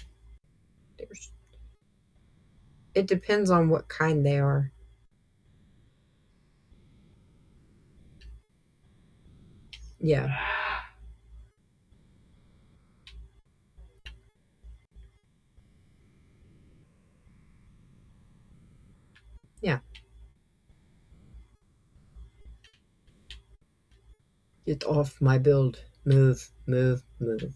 There's, it depends on what kind they are. Yeah, Ah. yeah. Get off my build. Move, move, move.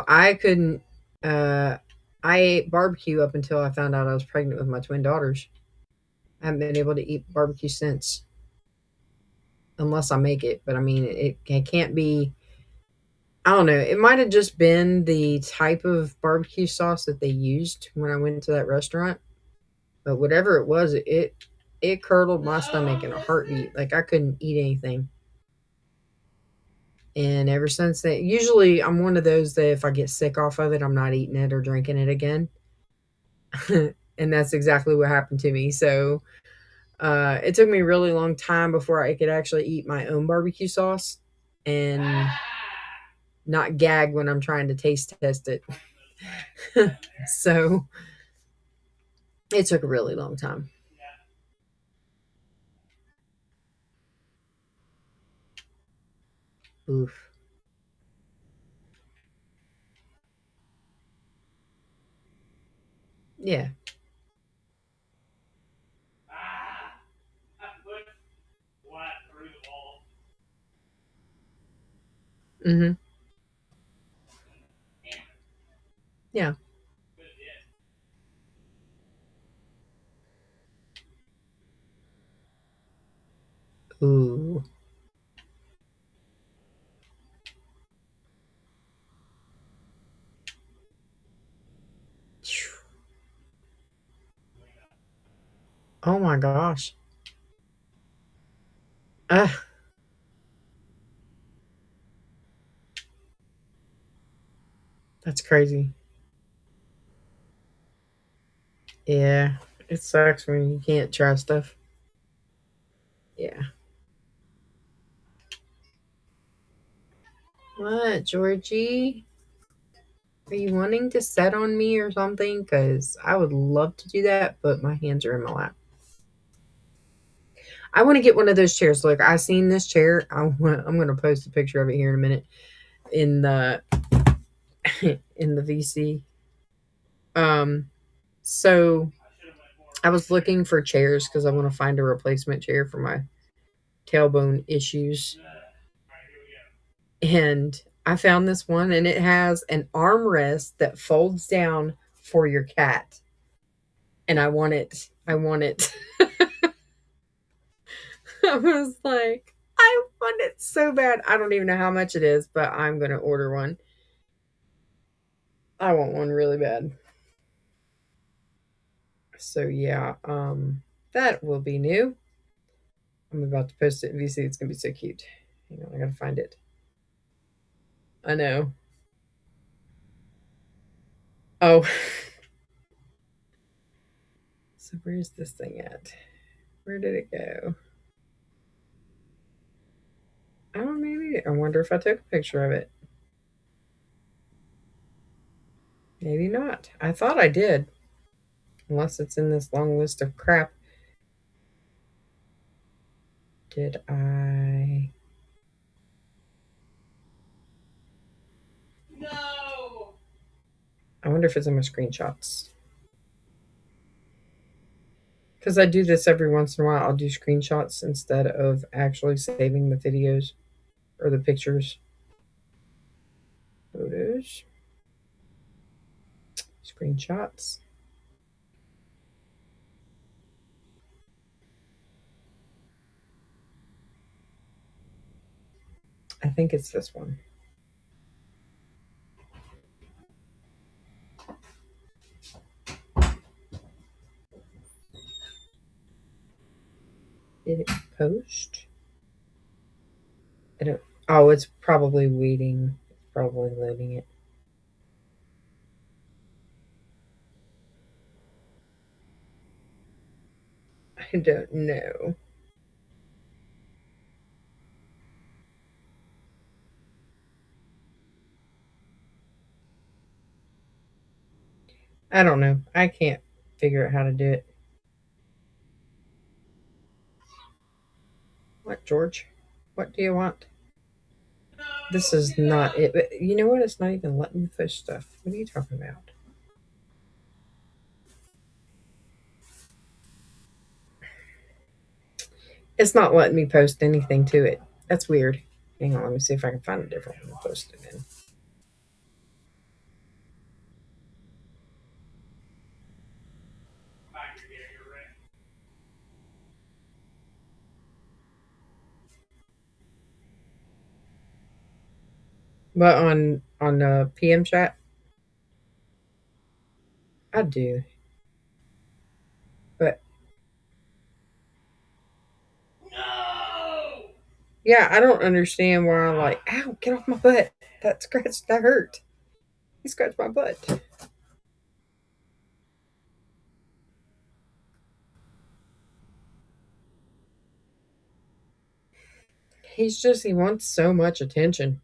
I couldn't. Uh, I ate barbecue up until I found out I was pregnant with my twin daughters. I haven't been able to eat barbecue since, unless I make it. But I mean, it can't be. I don't know. It might have just been the type of barbecue sauce that they used when I went to that restaurant. But whatever it was, it curdled my stomach No, in a missed heartbeat. it. Like I couldn't eat anything. And ever since that, usually I'm one of those that if I get sick off of it, I'm not eating it or drinking it again. And that's exactly what happened to me. So it took me a really long time before I could actually eat my own barbecue sauce and Ah. not gag when I'm trying to taste test it. Right in the back. Right in there. So it took a really long time. Yeah. Oof. Yeah. Ah. I put one through the wall. Mm-hmm. Damn it. Yeah. Good hit. Ooh. Oh my gosh. Ah, that's crazy. Yeah. It sucks when you can't try stuff. Yeah. What, Georgie? Are you wanting to set on me or something? Because I would love to do that, but my hands are in my lap. I want to get one of those chairs. Look, I seen this chair. I'm going to post a picture of it here in a minute in the in the VC. Um, so I was looking for chairs because I want to find a replacement chair for my tailbone issues, and I found this one, and it has an armrest that folds down for your cat, and I want it. I want it. I was like, I want it so bad. I don't even know how much it is, but I'm going to order one. I want one really bad. So yeah, that will be new. I'm about to post it in VC. It's gonna be so cute. Hang on, I gotta find it. I know. Oh, so where's this thing at? Where did it go? Oh, maybe. I wonder if I took a picture of it. Maybe not. I thought I did, unless it's in this long list of crap. Did I? No! I wonder if it's in my screenshots. Because I do this every once in a while. I'll do screenshots instead of actually saving the videos or the pictures. Photos. Screenshots. I think it's this one. Did it post? I don't. Oh, it's probably waiting. It's probably loading it. I don't know. I don't know. I can't figure out how to do it. What, George? What do you want? This is not it. But you know what? It's not even letting me post stuff. What are you talking about? It's not letting me post anything to it. That's weird. Hang on. Let me see if I can find a different one to post it in. But on PM chat, I do. But No! yeah, I don't understand why I'm like, ow, get off my butt. That scratched, that hurt. He scratched my butt. He wants so much attention.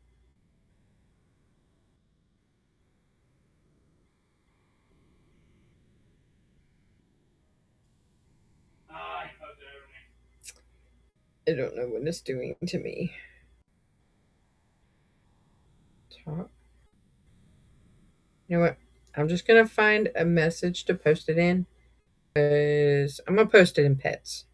Ah, he poked it over me. I don't know what it's doing to me. Talk. You know what? I'm just gonna find a message to post it in. Because I'm gonna post it in pets.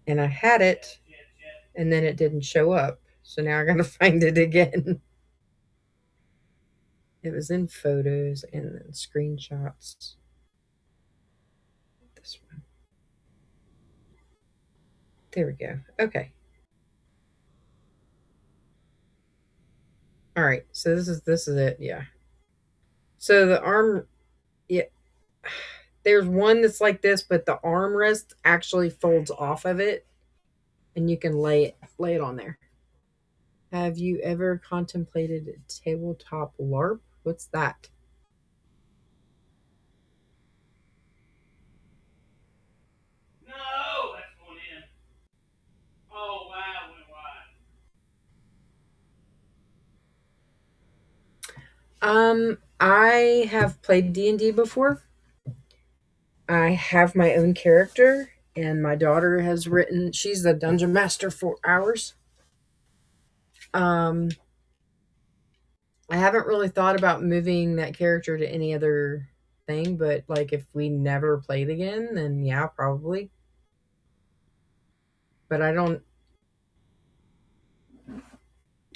And I had it and then it didn't show up. So now I gotta find it again. It was in photos and then screenshots. This one. There we go. Okay. All right. So this is it. Yeah. So the arm, yeah. There's one that's like this, but the armrest actually folds off of it, and you can lay it on there. Have you ever contemplated a tabletop LARP? What's that? No! That's going in. Oh, wow. I have played D&D before. I have my own character, and my daughter has written. She's the dungeon master for ours. Um, I haven't really thought about moving that character to any other thing, but like if we never played again, then yeah, probably. But I don't.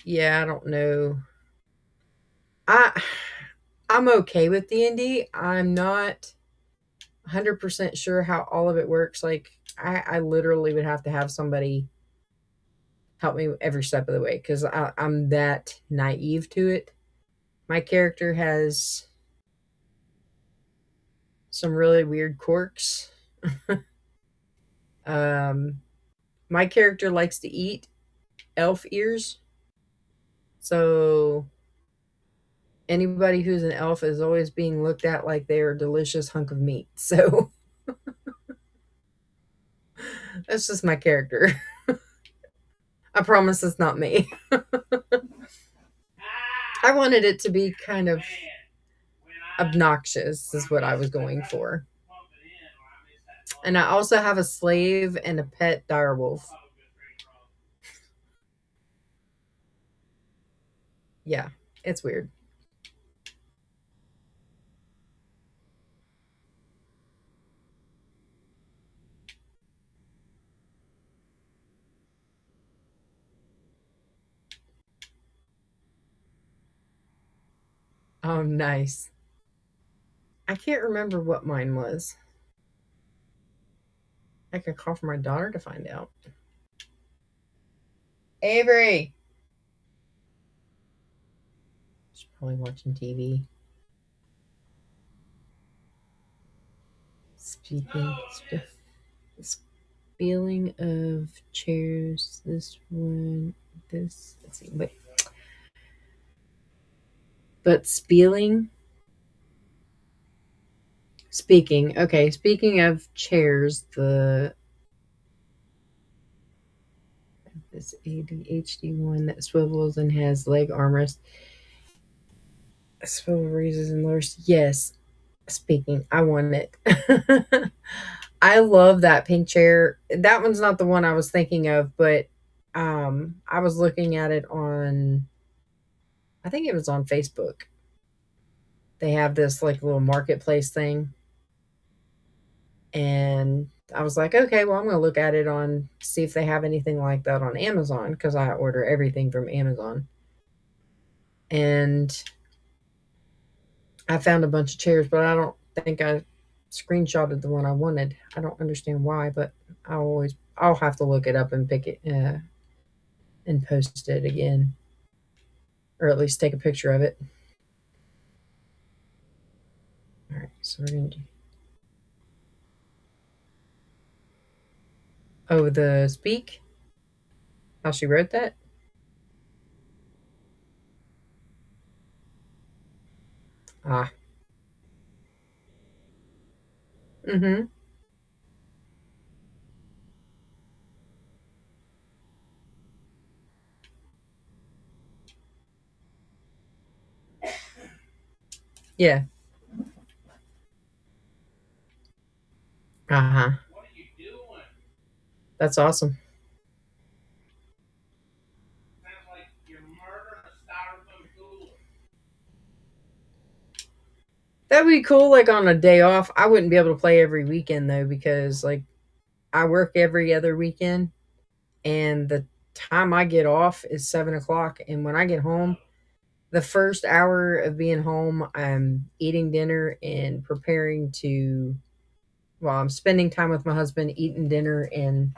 Yeah, I don't know. I I'm okay with D&D. I'm not 100% sure how all of it works. Like I literally would have to have somebody help me every step of the way because I'm that naive to it. My character has some really weird quirks. Um, my character likes to eat elf ears, so anybody who's an elf is always being looked at like they're a delicious hunk of meat. So that's just my character. I promise it's not me. I Ah, wanted it to be kind of man. obnoxious, When I is what I missed was that, going for. pump it in, when I missed that And ball, I also have a slave and a pet direwolf. I thought it was straight across. Yeah, it's weird. Oh, nice. I can't remember what mine was. I could call for my daughter to find out. Avery! She's probably watching TV. Speaking. Oh, miss. Spilling of chairs. This one. This. Let's see. Wait. But spilling. Speaking. Okay. Speaking of chairs, this ADHD one that swivels and has leg armrest. Swivel raises and lowers. Yes. Speaking. I want it. I love that pink chair. That one's not the one I was thinking of, but I was looking at it on, I think it was on Facebook. They have this like little marketplace thing, and I was like, okay, well, I'm going to look at it on, see if they have anything like that on Amazon because I order everything from Amazon. And I found a bunch of chairs, but I don't think I screenshotted the one I wanted. I don't understand why, but I'll have to look it up and pick it and post it again, or at least take a picture of it. All right, so we're gonna do. Oh, the speak. How she wrote that. Ah. Mm-hmm. Yeah. Uh huh. What are you doing? That's awesome. Sounds like you're murdering a styrofoam cooler. That'd be cool. Like on a day off, I wouldn't be able to play every weekend though because like I work every other weekend, and the time I get off is 7 o'clock, and when I get home, the first hour of being home, I'm eating dinner and preparing to. Well, I'm spending time with my husband, eating dinner, and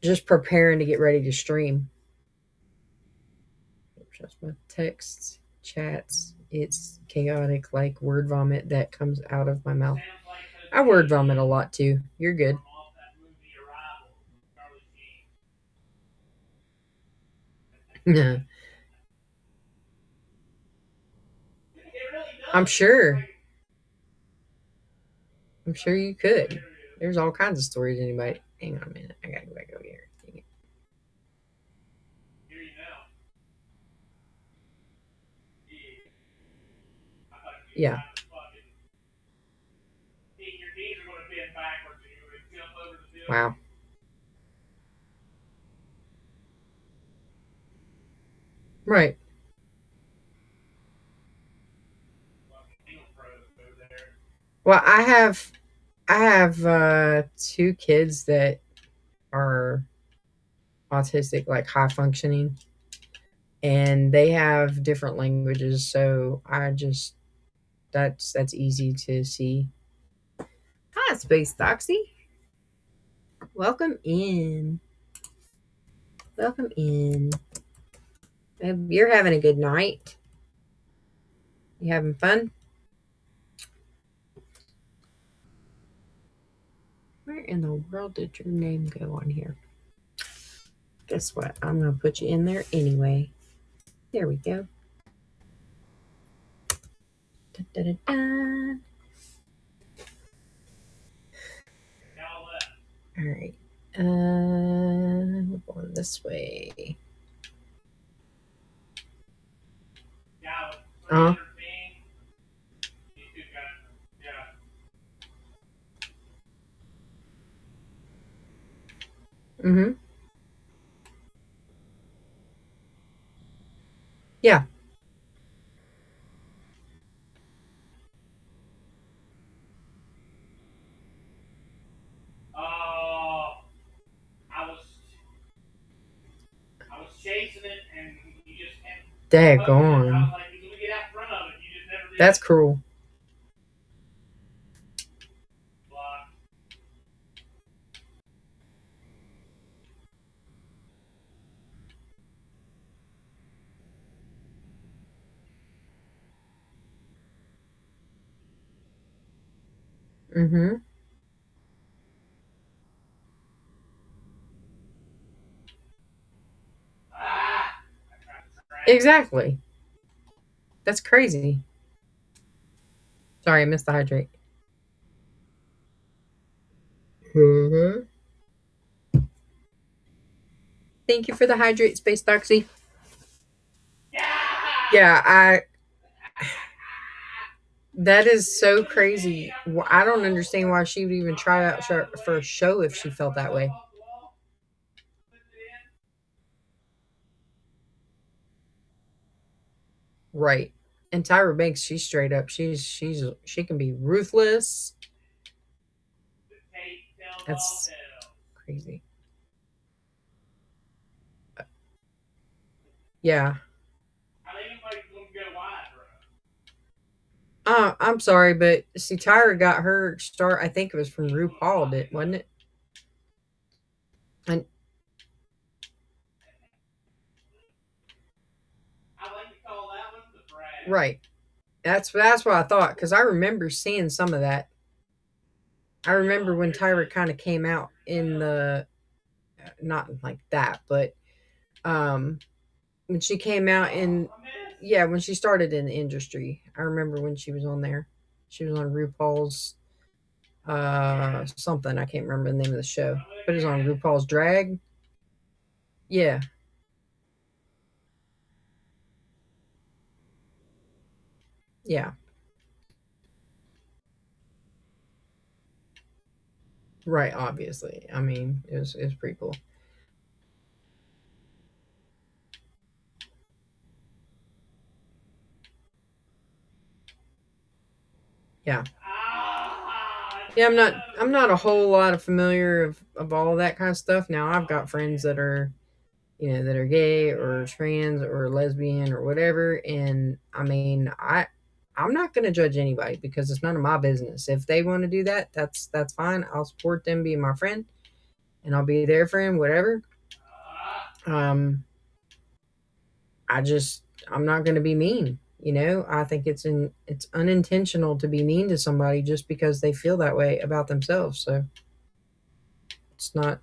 just preparing to get ready to stream. Just my texts, chats. It's chaotic, like word vomit that comes out of my mouth. Sounds like those I word vomit a aliens lot too. You're good. from off that movie Arrival with Charlie Sheen. It really I'm does. It's sure. like, I'm sure you oh, could. here it is. There's all kinds of stories. Anybody? Hang on a minute. I gotta go back over here. Here you know. Yeah. trying to fucking. Your knees are going to bend backwards and you're going to jump over the building. Wow. Right. Well, I have two kids that are autistic, like high functioning, and they have different languages. So I just that's easy to see. Hi, Space Doxy. Welcome in. Welcome in. Hope you're having a good night. You having fun? Where in the world did your name go on here? Guess what? I'm going to put you in there anyway. There we go. Da, da, da, da. All right. We're going this way. Uh-huh. Mm-hmm. Yeah. I was chasing it and you just kept. Daggone. I was like, you get out front of it. You just never did. That's cruel. Block. Mm-hmm. Ah! Exactly. That's crazy. Sorry, I missed the hydrate. Mm-hmm. Thank you for the hydrate, Space Doxy. Yeah, that is so crazy. I don't understand why she would even try out for a show if she felt that way. Right. And Tyra Banks, she's straight up. She can be ruthless. That's crazy. Yeah. I'm sorry, but see, Tyra got her start. I think it was from RuPaul, wasn't it? And right. That's what I thought because I remember seeing some of that. I remember when Tyra kind of came out in the not like that, but um when she came out in yeah, when she started in the industry. I remember when she was on there. She was on RuPaul's something. I can't remember the name of the show. But it was on RuPaul's Drag. Yeah. Yeah. Right, obviously. I mean, it was pretty cool. Yeah. Yeah, I'm not a whole lot of familiar of all that kind of stuff. Now I've got friends that are that are gay or trans or lesbian or whatever, and I mean I'm not going to judge anybody because it's none of my business. If they want to do that, that's fine. I'll support them being my friend and I'll be there for him, whatever. Um I'm not going to be mean. I think it's unintentional to be mean to somebody just because they feel that way about themselves. So it's not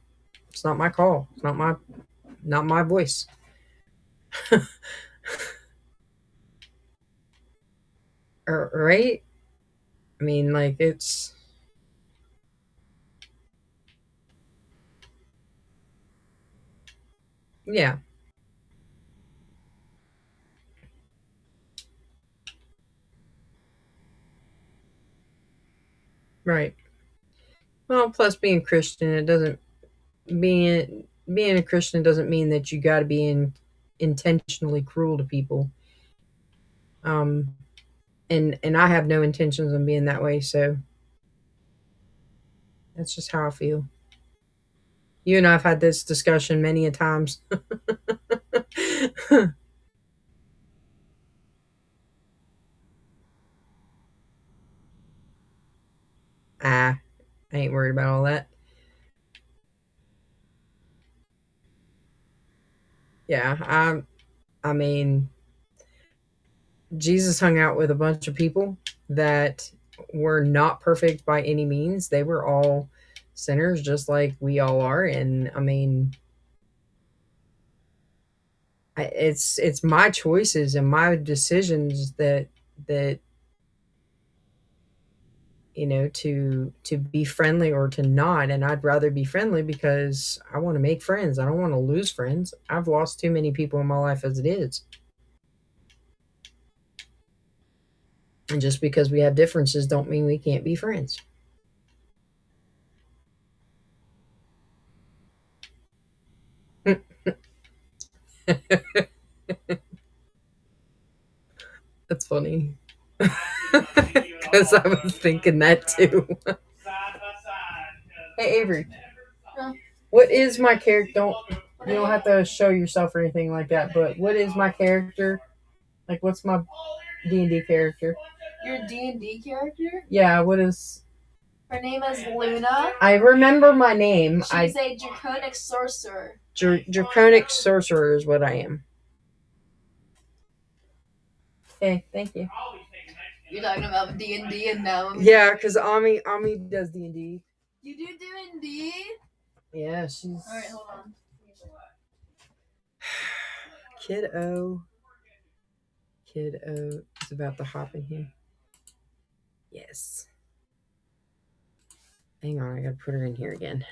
it's not my call. It's not my voice. Right? I mean, like it's yeah. Right. Well, plus being Christian, it doesn't being a Christian doesn't mean that you got to be intentionally cruel to people. Um, and I have no intentions on being that way, so that's just how I feel. You and I've had this discussion many a times. I ain't worried about all that. Yeah, I mean, Jesus hung out with a bunch of people that were not perfect by any means. They were all sinners just like we all are, and I mean, it's my choices and my decisions that to be friendly or to not, and I'd rather be friendly because I want to make friends. I don't want to lose friends. I've lost too many people in my life as it is. And just because we have differences don't mean we can't be friends. That's funny. Because I was thinking that too. Hey, Avery. Huh? What is my character? You don't have to show yourself or anything like that, but what is my character? Like, what's my D&D character? Your D&D character? Yeah, what is... Her name is Luna. I remember my name. She's a draconic sorcerer. Draconic sorcerer is what I am. Okay, thank you. You're talking about D&D and now Yeah, because Ami does D&D. You do D&D? Yeah, she's... Alright, hold on. Kiddo is about to hop in here. Yes. Hang on, I gotta put her in here again.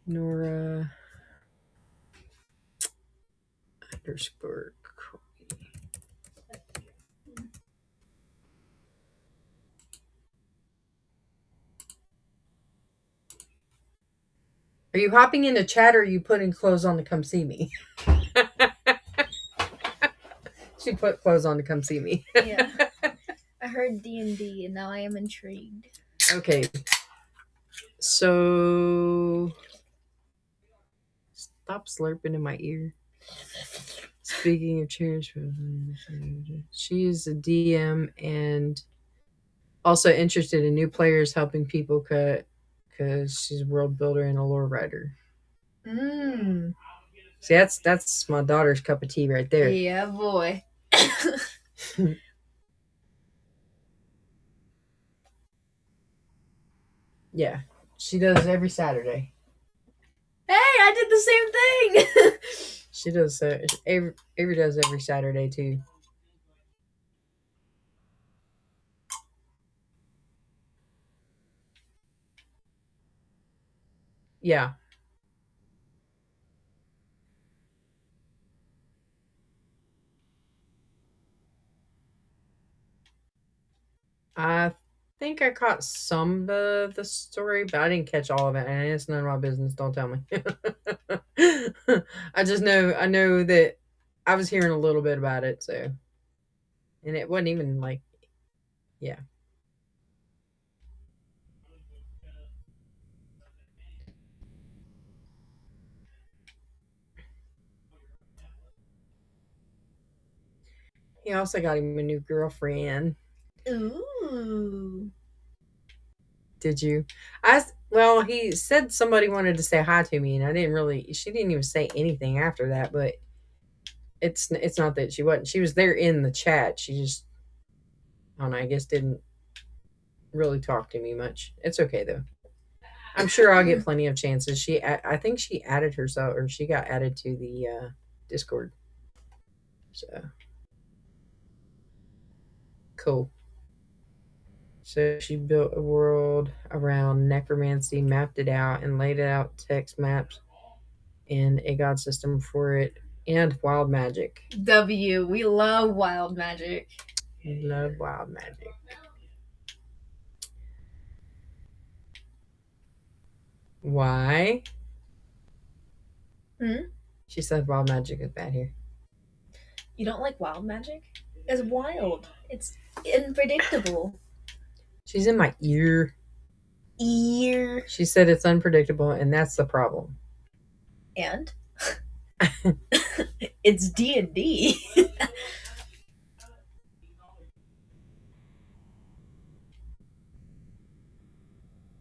Nora _ Are you hopping into chat or are you putting clothes on to come see me? She put clothes on to come see me. Yeah. I heard D&D and now I am intrigued. Okay. So stop slurping in my ear. Speaking of chairs, she is a DM and also interested in new players helping people cut because she's a world builder and a lore writer. See, that's my daughter's cup of tea right there. Yeah, boy. Yeah, she does every Saturday. Hey, I did the same thing. She does. Avery does every Saturday too. Yeah. I think I caught some of the story, but I didn't catch all of it, and it's none of my business. Don't tell me. I know that I was hearing a little bit about it, so, and it wasn't even like, yeah. He also got him a new girlfriend. Ooh. Did you? Well, he said somebody wanted to say hi to me, and she didn't even say anything after that, but it's not that she wasn't. She was there in the chat. She just, I don't know, I guess didn't really talk to me much. It's okay though. I'm sure I'll get plenty of chances. I think she added herself, or she got added to the Discord. So cool. So she built a world around necromancy, mapped it out, and laid out text maps and a god system for it, and wild magic. W, we love wild magic. We love wild magic. Why? Hmm? She said wild magic is bad here. You don't like wild magic? It's wild. It's unpredictable. She's in my ear. Ear. She said it's unpredictable, and that's the problem. And it's D&D.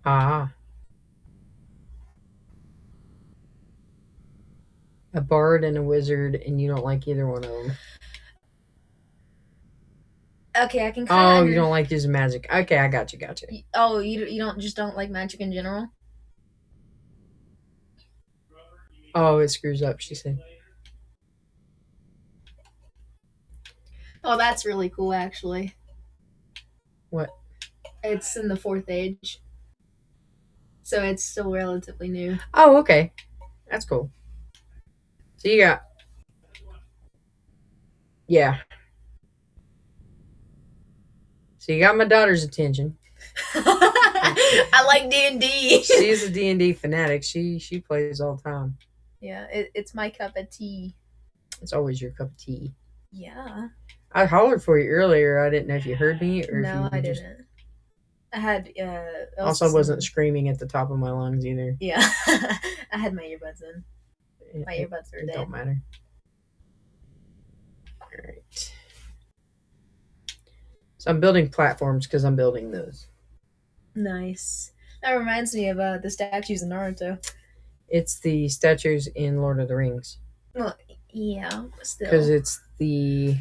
Ah. A bard and a wizard, and you don't like either one of them. Okay, I can kind Oh, of. you don't like using magic. Okay, I got you. Oh, you don't like magic in general? Oh, it screws up, she said. Oh, that's really cool, actually. What? It's in the 4th age, so it's still relatively new. Oh, okay. That's cool. So you got... Yeah. So you got my daughter's attention. I like D&D. She's a D&D fanatic. She plays all the time. Yeah, it's my cup of tea. It's always your cup of tea. Yeah. I hollered for you earlier. I didn't know if you heard me or No, if you I just... didn't. I had Also, I wasn't screaming at the top of my lungs either. Yeah. I had my earbuds in. My earbuds were It dead. don't matter. All right. So I'm building platforms because I'm building those. Nice. That reminds me of the statues in Naruto. It's the statues in Lord of the Rings. Well, yeah, still. Because it's the...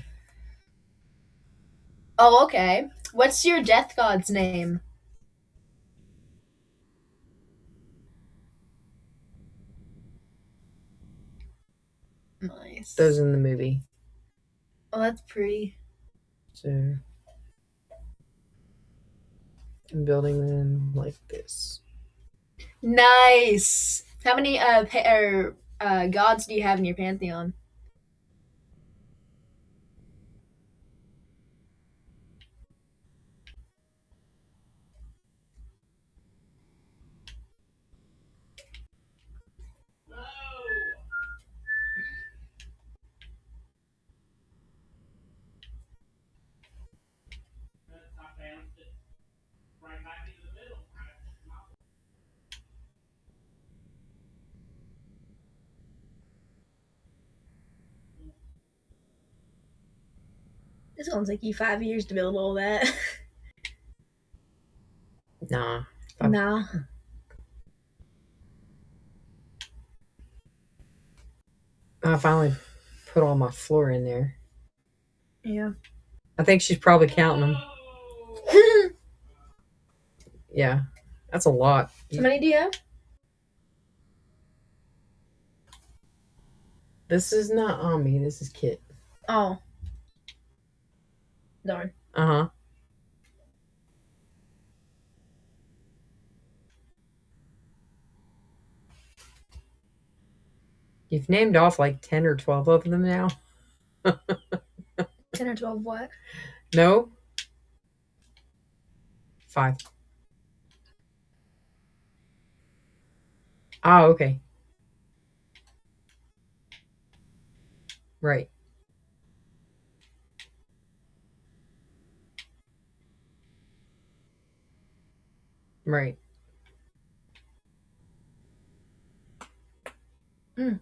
Oh, okay. What's your death god's name? Nice. Those in the movie. Oh, that's pretty. So I'm building them like this. Nice. How many gods do you have in your pantheon? No! I bounced it right back into the middle. This one's like you 5 years to build all that. Nah. Nah. I finally put all my floor in there. Yeah. I think she's probably counting them. Yeah. That's a lot. How many do you have? This is not Ami. This is Kit. Oh. Darn. Uh-huh. You've named off like 10 or 12 of them now. 10 or 12 what? No? 5. Ah, okay. Right. Right. Mm.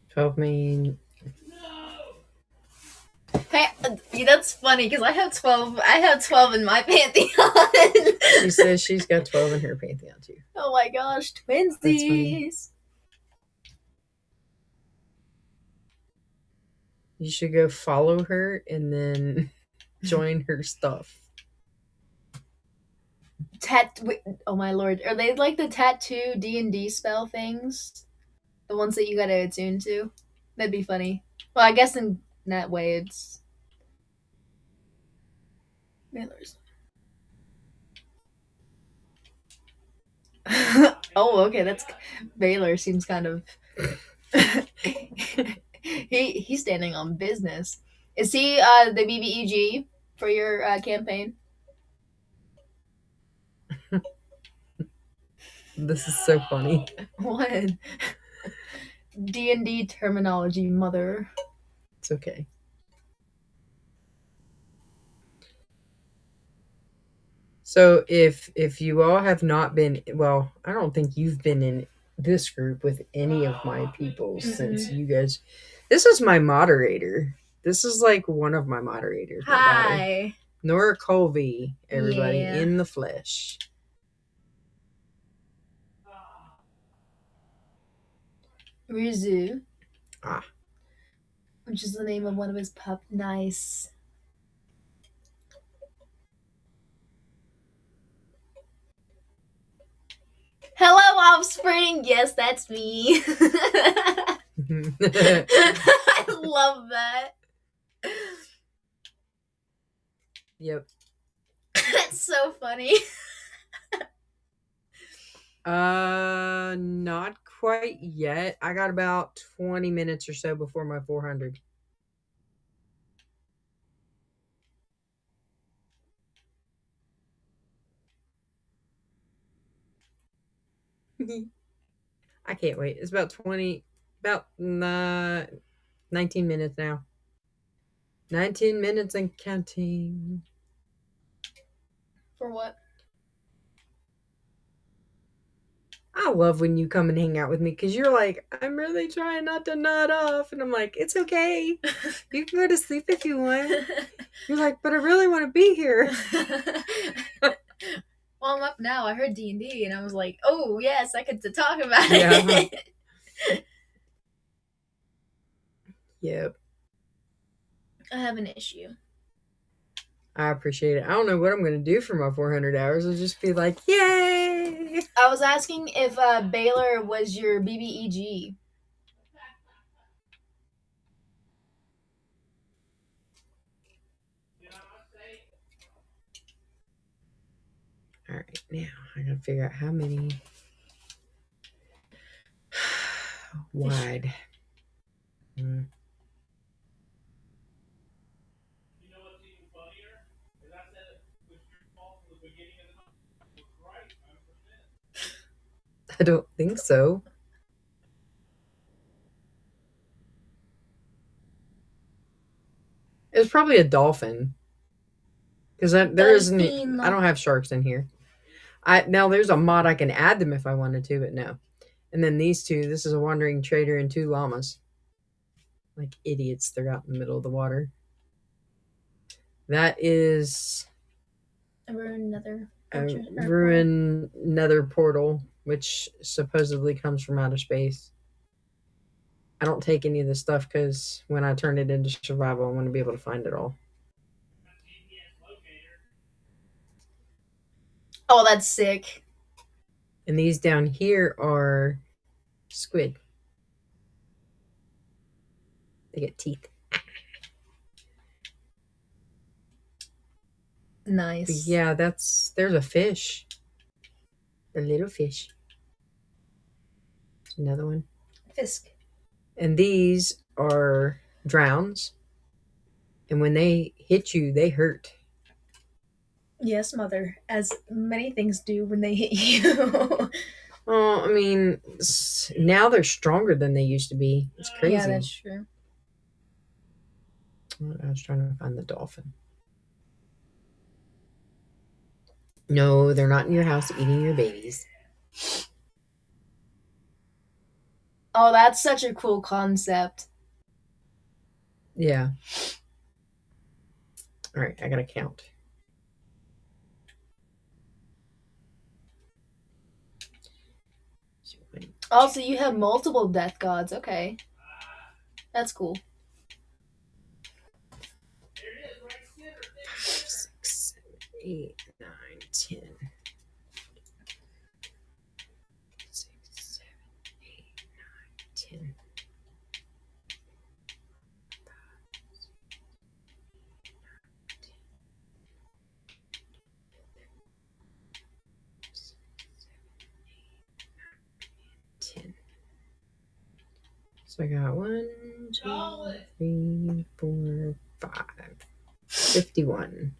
12 mean... Hey, that's funny because I have 12. I have 12 in my pantheon. She says she's got 12 in her pantheon too. Oh my gosh, twinsies! You should go follow her and then join her stuff. Oh my lord, are they like the tattoo D&D spell things? The ones that you gotta attune to? That'd be funny. Well, I guess in that way it's mailers. Oh, okay, that's Baylor seems kind of he's standing on business. Is he the BBEG for your campaign? This is so funny. What? D&D terminology, mother. It's okay. So if you all have not been, well, I don't think you've been in this group with any of my people since you guys. This is my moderator. This is like one of my moderators. My daughter, Hi. Nora Colby. Everybody Yeah. in the flesh. Rizu. Ah. Which is the name of one of his pup. Nice. Hello, offspring. Yes, that's me. I love that. Yep. That's so funny. Not quite yet. I got about 20 minutes or so before my 400. I can't wait. It's about 19 minutes now. 19 minutes and counting. For what? I love when you come and hang out with me because you're like, I'm really trying not to nod off. And I'm like, it's okay. You can go to sleep if you want. You're like, but I really want to be here. Well, I'm up now. I heard D&D and I was like, oh, yes, I get to talk about Yeah. it. Yep. I have an issue. I appreciate it. I don't know what I'm going to do for my 400 hours. I'll just be like, yay. I was asking if Baylor was your BBEG. All right, now I got to figure out how many wide. Mm. You know what's even funnier? Is I said it was your fault from the beginning of the month. I was right, 100%. I don't think so. It's probably a dolphin. Because there isn't. I don't have sharks in here. Now there's a mod I can add them if I wanted to, but no. And then these two. This is a wandering trader and 2 llamas. Like idiots, they're out in the middle of the water. That is A ruined nether. ruined nether portal, which supposedly comes from outer space. I don't take any of this stuff because when I turn it into survival, I want to be able to find it all. Oh, that's sick. And these down here are squid. They get teeth. Nice. But yeah, there's a fish. A little fish. There's another one. Fisk. And these are drowns. And when they hit you, they hurt. Yes, mother. As many things do when they hit you. Oh, I mean, now they're stronger than they used to be. It's crazy. Yeah, that's true. I was trying to find the dolphin. No, they're not in your house eating your babies. Oh, that's such a cool concept. Yeah. All right, I gotta count. Also, you have multiple death gods. Okay. That's cool. 5, 6, 7, 8, 9, 10. 6, 7, 8, 9, 10. 10. So I got 1, 2, 3, 4, 5. 51.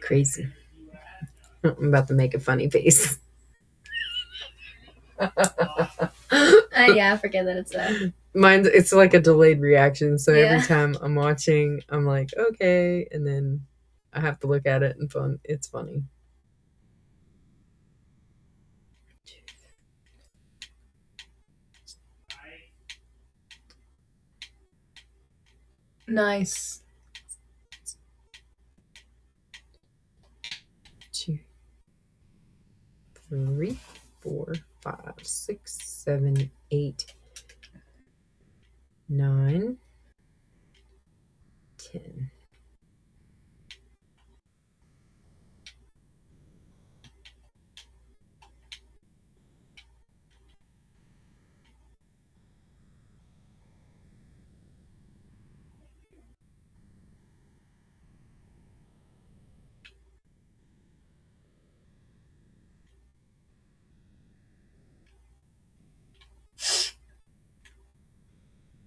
Crazy. I'm about to make a funny face. Yeah, I forget that it's that. Mine, it's like a delayed reaction. So Yeah. every time I'm watching, I'm like, okay, and then I have to look at it and fun. It's funny. Nice. 2, 3, 4, 5, 6, 7, 8, 9, 10.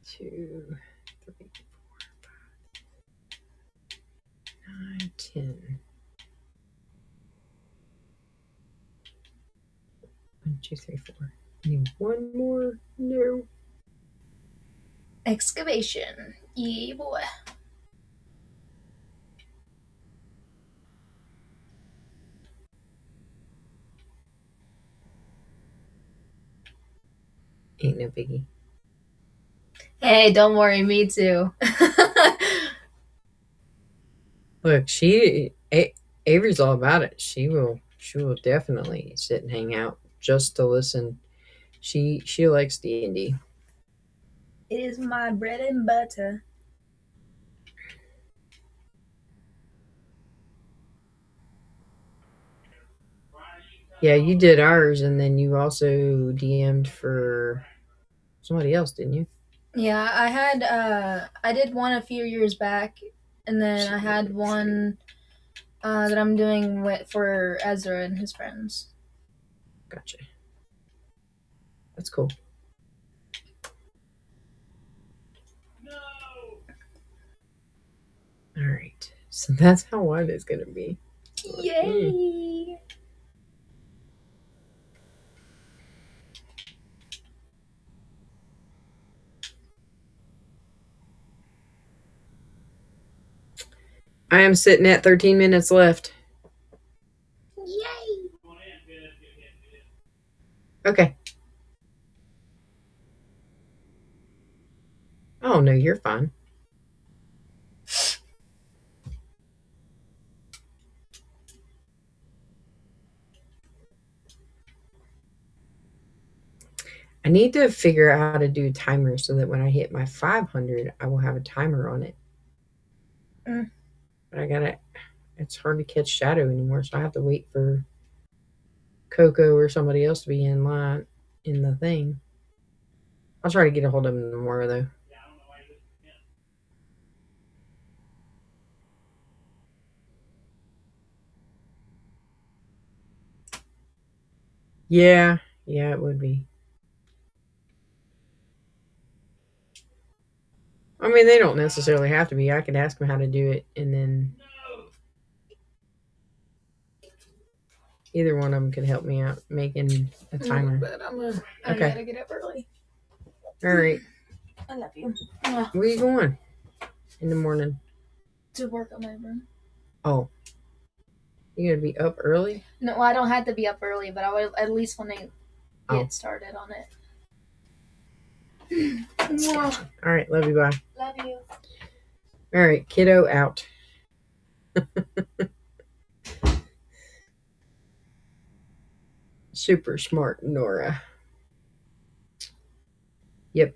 Two, 3, 9, 10. 1, 2, 3, 4. I need one more. No. Excavation. Yeah, boy. Ain't no biggie. Hey, don't worry, me too. Look, Avery's all about it. She will definitely sit and hang out just to listen. She likes D&D. It is my bread and butter. Yeah, you did ours, and then you also DM'd for somebody else, didn't you? Yeah, I did one a few years back, and then I had one that I'm doing for Ezra and his friends. Gotcha. That's cool. No. All right. So that's how wide it's going to be. Yay! I am sitting at 13 minutes left. Yay! Okay. Oh, no, you're fine. I need to figure out how to do a timer so that when I hit my 500, I will have a timer on it. Mm. But it's hard to catch Shadow anymore, so I have to wait for Coco or somebody else to be in line in the thing. I'll try to get a hold of him tomorrow, though. Yeah, it would be. I mean, they don't necessarily have to be. I could ask them how to do it, and then either one of them could help me out making a timer. But I Okay. gotta get up early. All right. I love you. Where are you going in the morning? To work on my room. Oh, you gotta be up early? No, I don't have to be up early, but I would at least want to get started on it. All right, love you, bye. Love you. All right, kiddo out. Super smart, Nora. Yep.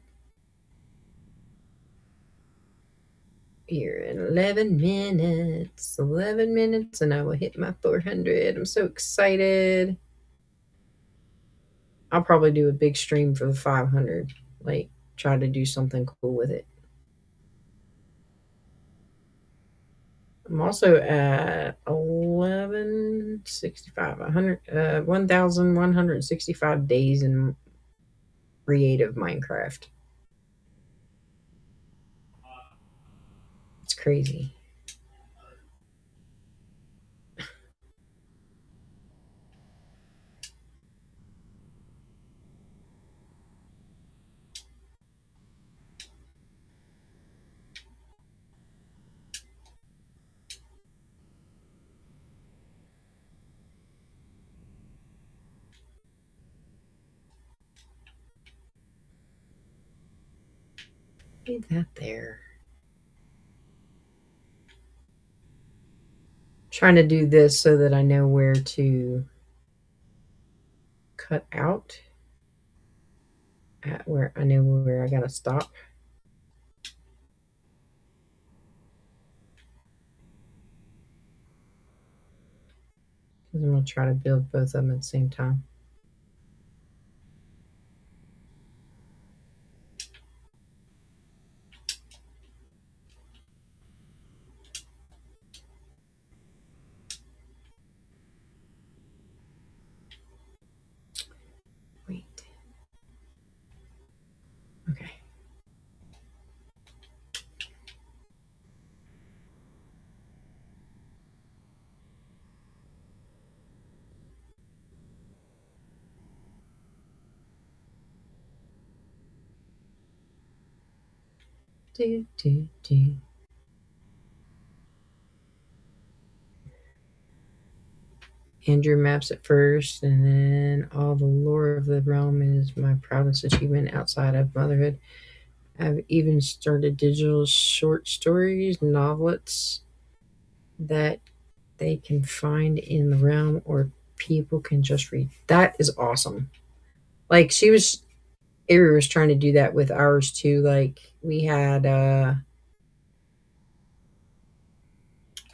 Here in 11 minutes. 11 minutes, and I will hit my 400. I'm so excited. I'll probably do a big stream for the 500. Like, try to do something cool with it. I'm also at 1165, 1,165 days in creative Minecraft. It's crazy. Leave that there. Trying to do this so that I know where to cut out at where I know where I gotta stop. Because I'm gonna try to build both of them at the same time. Wait. Okay. Do. Andrew maps at first, and then all the lore of the realm is my proudest achievement outside of motherhood. I've even started digital short stories, novelettes that they can find in the realm or people can just read. That is awesome. Like Avery was trying to do that with ours too. Like we had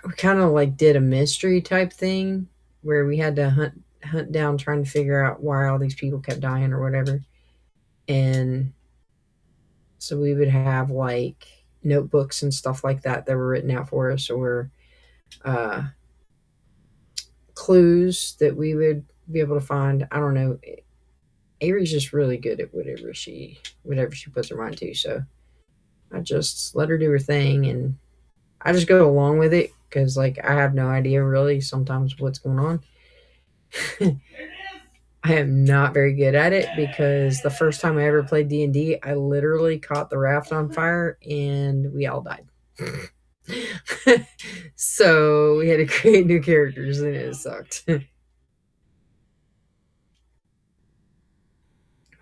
we kind of like did a mystery type thing where we had to hunt down trying to figure out why all these people kept dying or whatever. And so we would have like notebooks and stuff like that that were written out for us, or uh, clues that we would be able to find. I don't know. Avery's just really good at whatever she puts her mind to. So I just let her do her thing, and I just go along with it because like I have no idea really sometimes what's going on. I am not very good at it because the first time I ever played D&D, I literally caught the raft on fire and we all died. So we had to create new characters and it sucked. My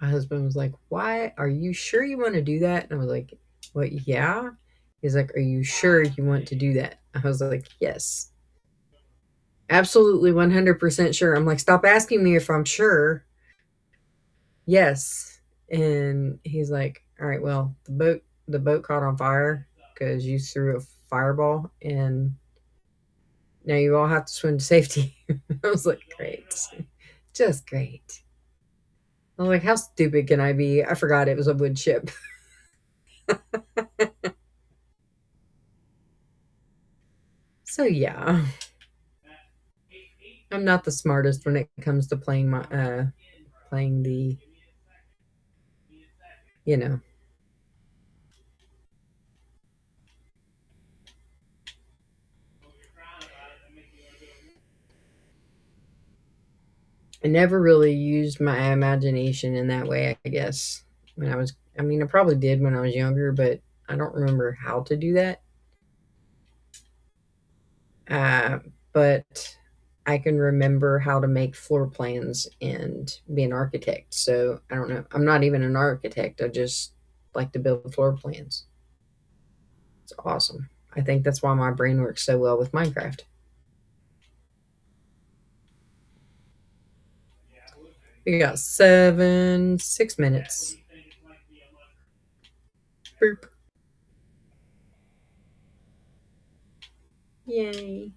husband was like, "Why are you sure you want to do that?" And I was like, "Well, yeah." He's like, "Are you sure you want to do that?" I was like, "Yes. Absolutely 100% sure." I'm like, "Stop asking me if I'm sure." Yes. And he's like, "All right, well, the boat caught on fire because you threw a fireball and now you all have to swim to safety." I was like, "Great. Just great." I was like, "How stupid can I be?" I forgot it was a wood ship. So yeah, I'm not the smartest when it comes to playing the, you know. I never really used my imagination in that way, I guess. I mean, I probably did when I was younger, but I don't remember how to do that. Uh, but I can remember how to make floor plans and be an architect. So I don't know. I'm not even an architect. I just like to build floor plans. It's awesome. I think that's why my brain works so well with Minecraft. We got 6 minutes. Boop. Yay.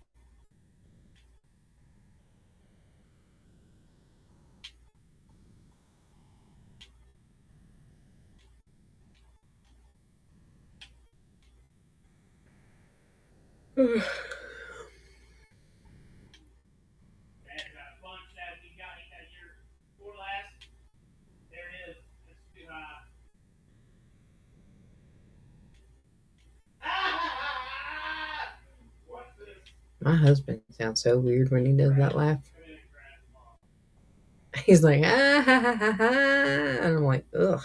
My husband sounds so weird when he does that laugh. He's like, ah, ha, ha, ha, ha. And I'm like, ugh.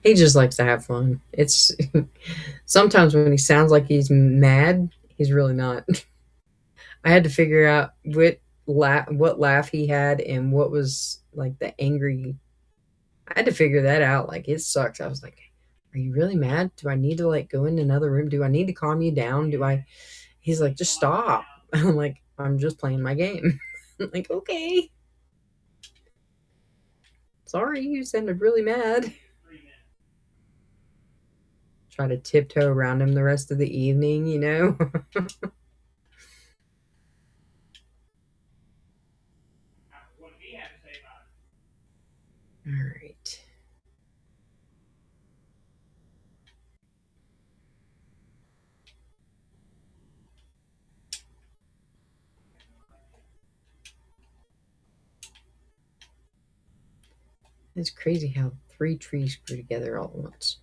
He just likes to have fun. It's sometimes when he sounds like he's mad, he's really not. I had to figure out what laugh he had and what was like the angry. I had to figure that out. Like it sucks. I was like, "Are you really mad? Do I need to like go in another room? Do I need to calm you down? Do I?" He's like, "Just stop." I'm like, "I'm just playing my game." I'm like, "Okay, sorry, you sounded really mad." Try to tiptoe around him the rest of the evening, you know. What did he have to say about it? All right. It's crazy how 3 trees grew together all at once.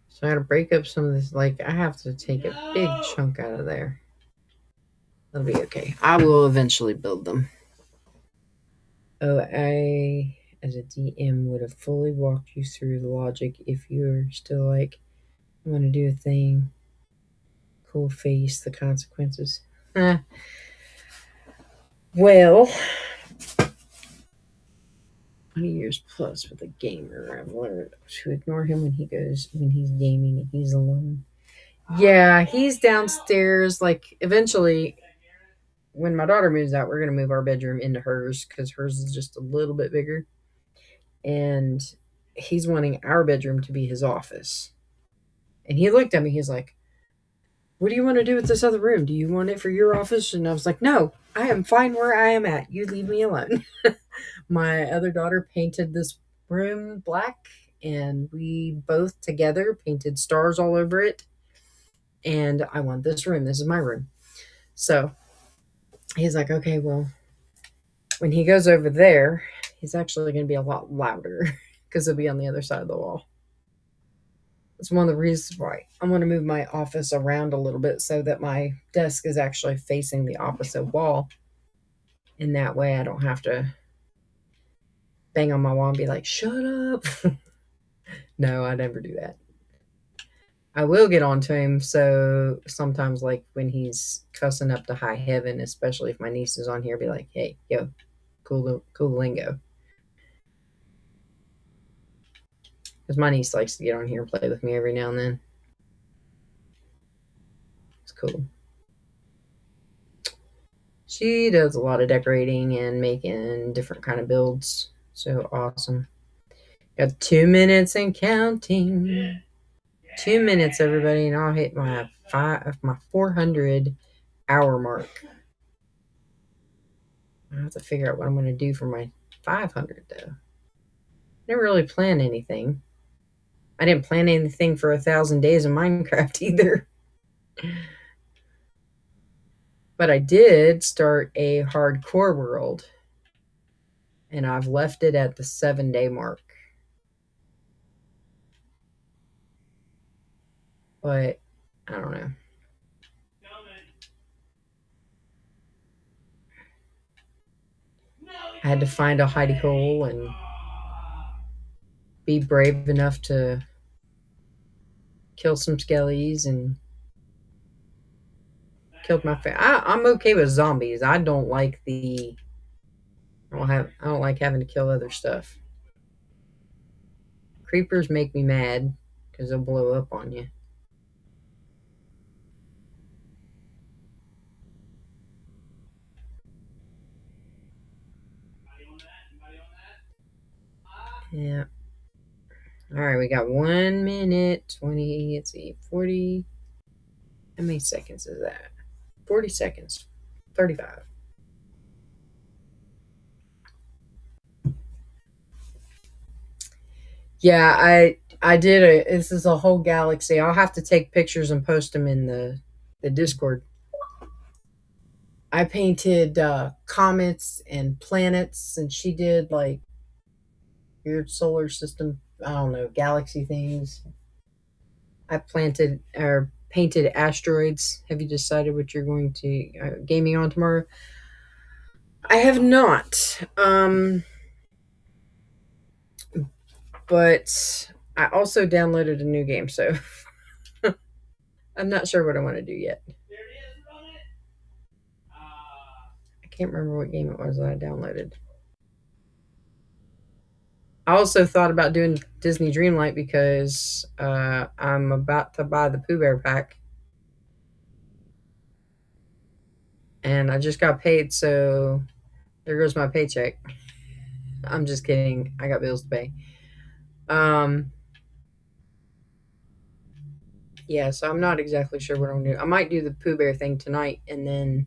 So I gotta break up some of this. Like, I have to take a big chunk out of there. That'll be okay. I will eventually build them. Oh, I, as a DM, would have fully walked you through the logic if you're still like, I want to do a thing. Cool face, the consequences. Well, 20 years plus with a gamer, I've learned to ignore him when he's gaming and he's alone. Yeah, he's downstairs. Like, eventually, when my daughter moves out, we're going to move our bedroom into hers because hers is just a little bit bigger. And he's wanting our bedroom to be his office. And he looked at me, he's like, "What do you want to do with this other room? Do you want it for your office?" And I was like, "No, I am fine where I am at. You leave me alone." My other daughter painted this room black, and we both together painted stars all over it. And I want this room. This is my room. So he's like, "Okay, well, when he goes over there, he's actually going to be a lot louder because he'll be on the other side of the wall." It's one of the reasons why I'm going to move my office around a little bit so that my desk is actually facing the opposite wall. And that way I don't have to bang on my wall and be like, "Shut up." No, I never do that. I will get on to him. So sometimes, like when he's cussing up to high heaven, especially if my niece is on here, be like, "Hey, yo, cool lingo." Because my niece likes to get on here and play with me every now and then. It's cool. She does a lot of decorating and making different kind of builds. So awesome. Got 2 minutes and counting. 2 minutes, everybody, and I'll hit my 400-hour mark. I have to figure out what I'm going to do for my 500 though. I didn't really plan anything. I didn't plan anything for 1,000 days of Minecraft either. But I did start a hardcore world, and I've left it at the 7-day mark. But I don't know. I had to find a hidey hole and be brave enough to kill some skellies and killed my family. I'm okay with zombies. I don't like I don't like having to kill other stuff. Creepers make me mad because they'll blow up on you. Yeah. All right, we got 1 minute 20. Let's see, 40. How many seconds is that? 40 seconds. 35. Yeah, I did this is a whole galaxy. I'll have to take pictures and post them in the Discord. I painted comets and planets, and she did like weird solar system, I don't know, galaxy things. I planted or painted asteroids. Have you decided what you're going to gaming on tomorrow? I have not. But I also downloaded a new game, so I'm not sure what I want to do yet. There it is, run it. I can't remember what game it was that I downloaded. I also thought about doing Disney Dreamlight because I'm about to buy the Pooh Bear pack. And I just got paid, so there goes my paycheck. I'm just kidding. I got bills to pay. Yeah, so I'm not exactly sure what I'm going to do. I might do the Pooh Bear thing tonight and then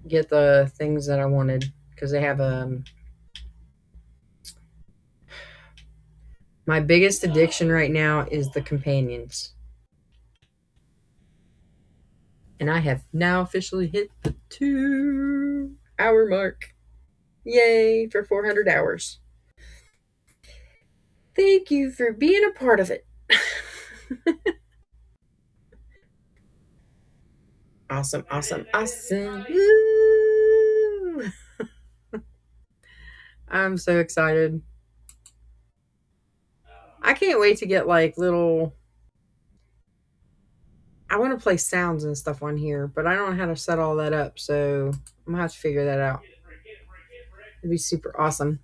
get the things that I wanted because they have my biggest addiction right now is the companions. And I have now officially hit the 2-hour mark. Yay for 400 hours. Thank you for being a part of it. Awesome, awesome, awesome. Woo! I'm so excited. I can't wait to get like little. I want to play sounds and stuff on here, but I don't know how to set all that up, so I'm gonna have to figure that out. It'd be super awesome.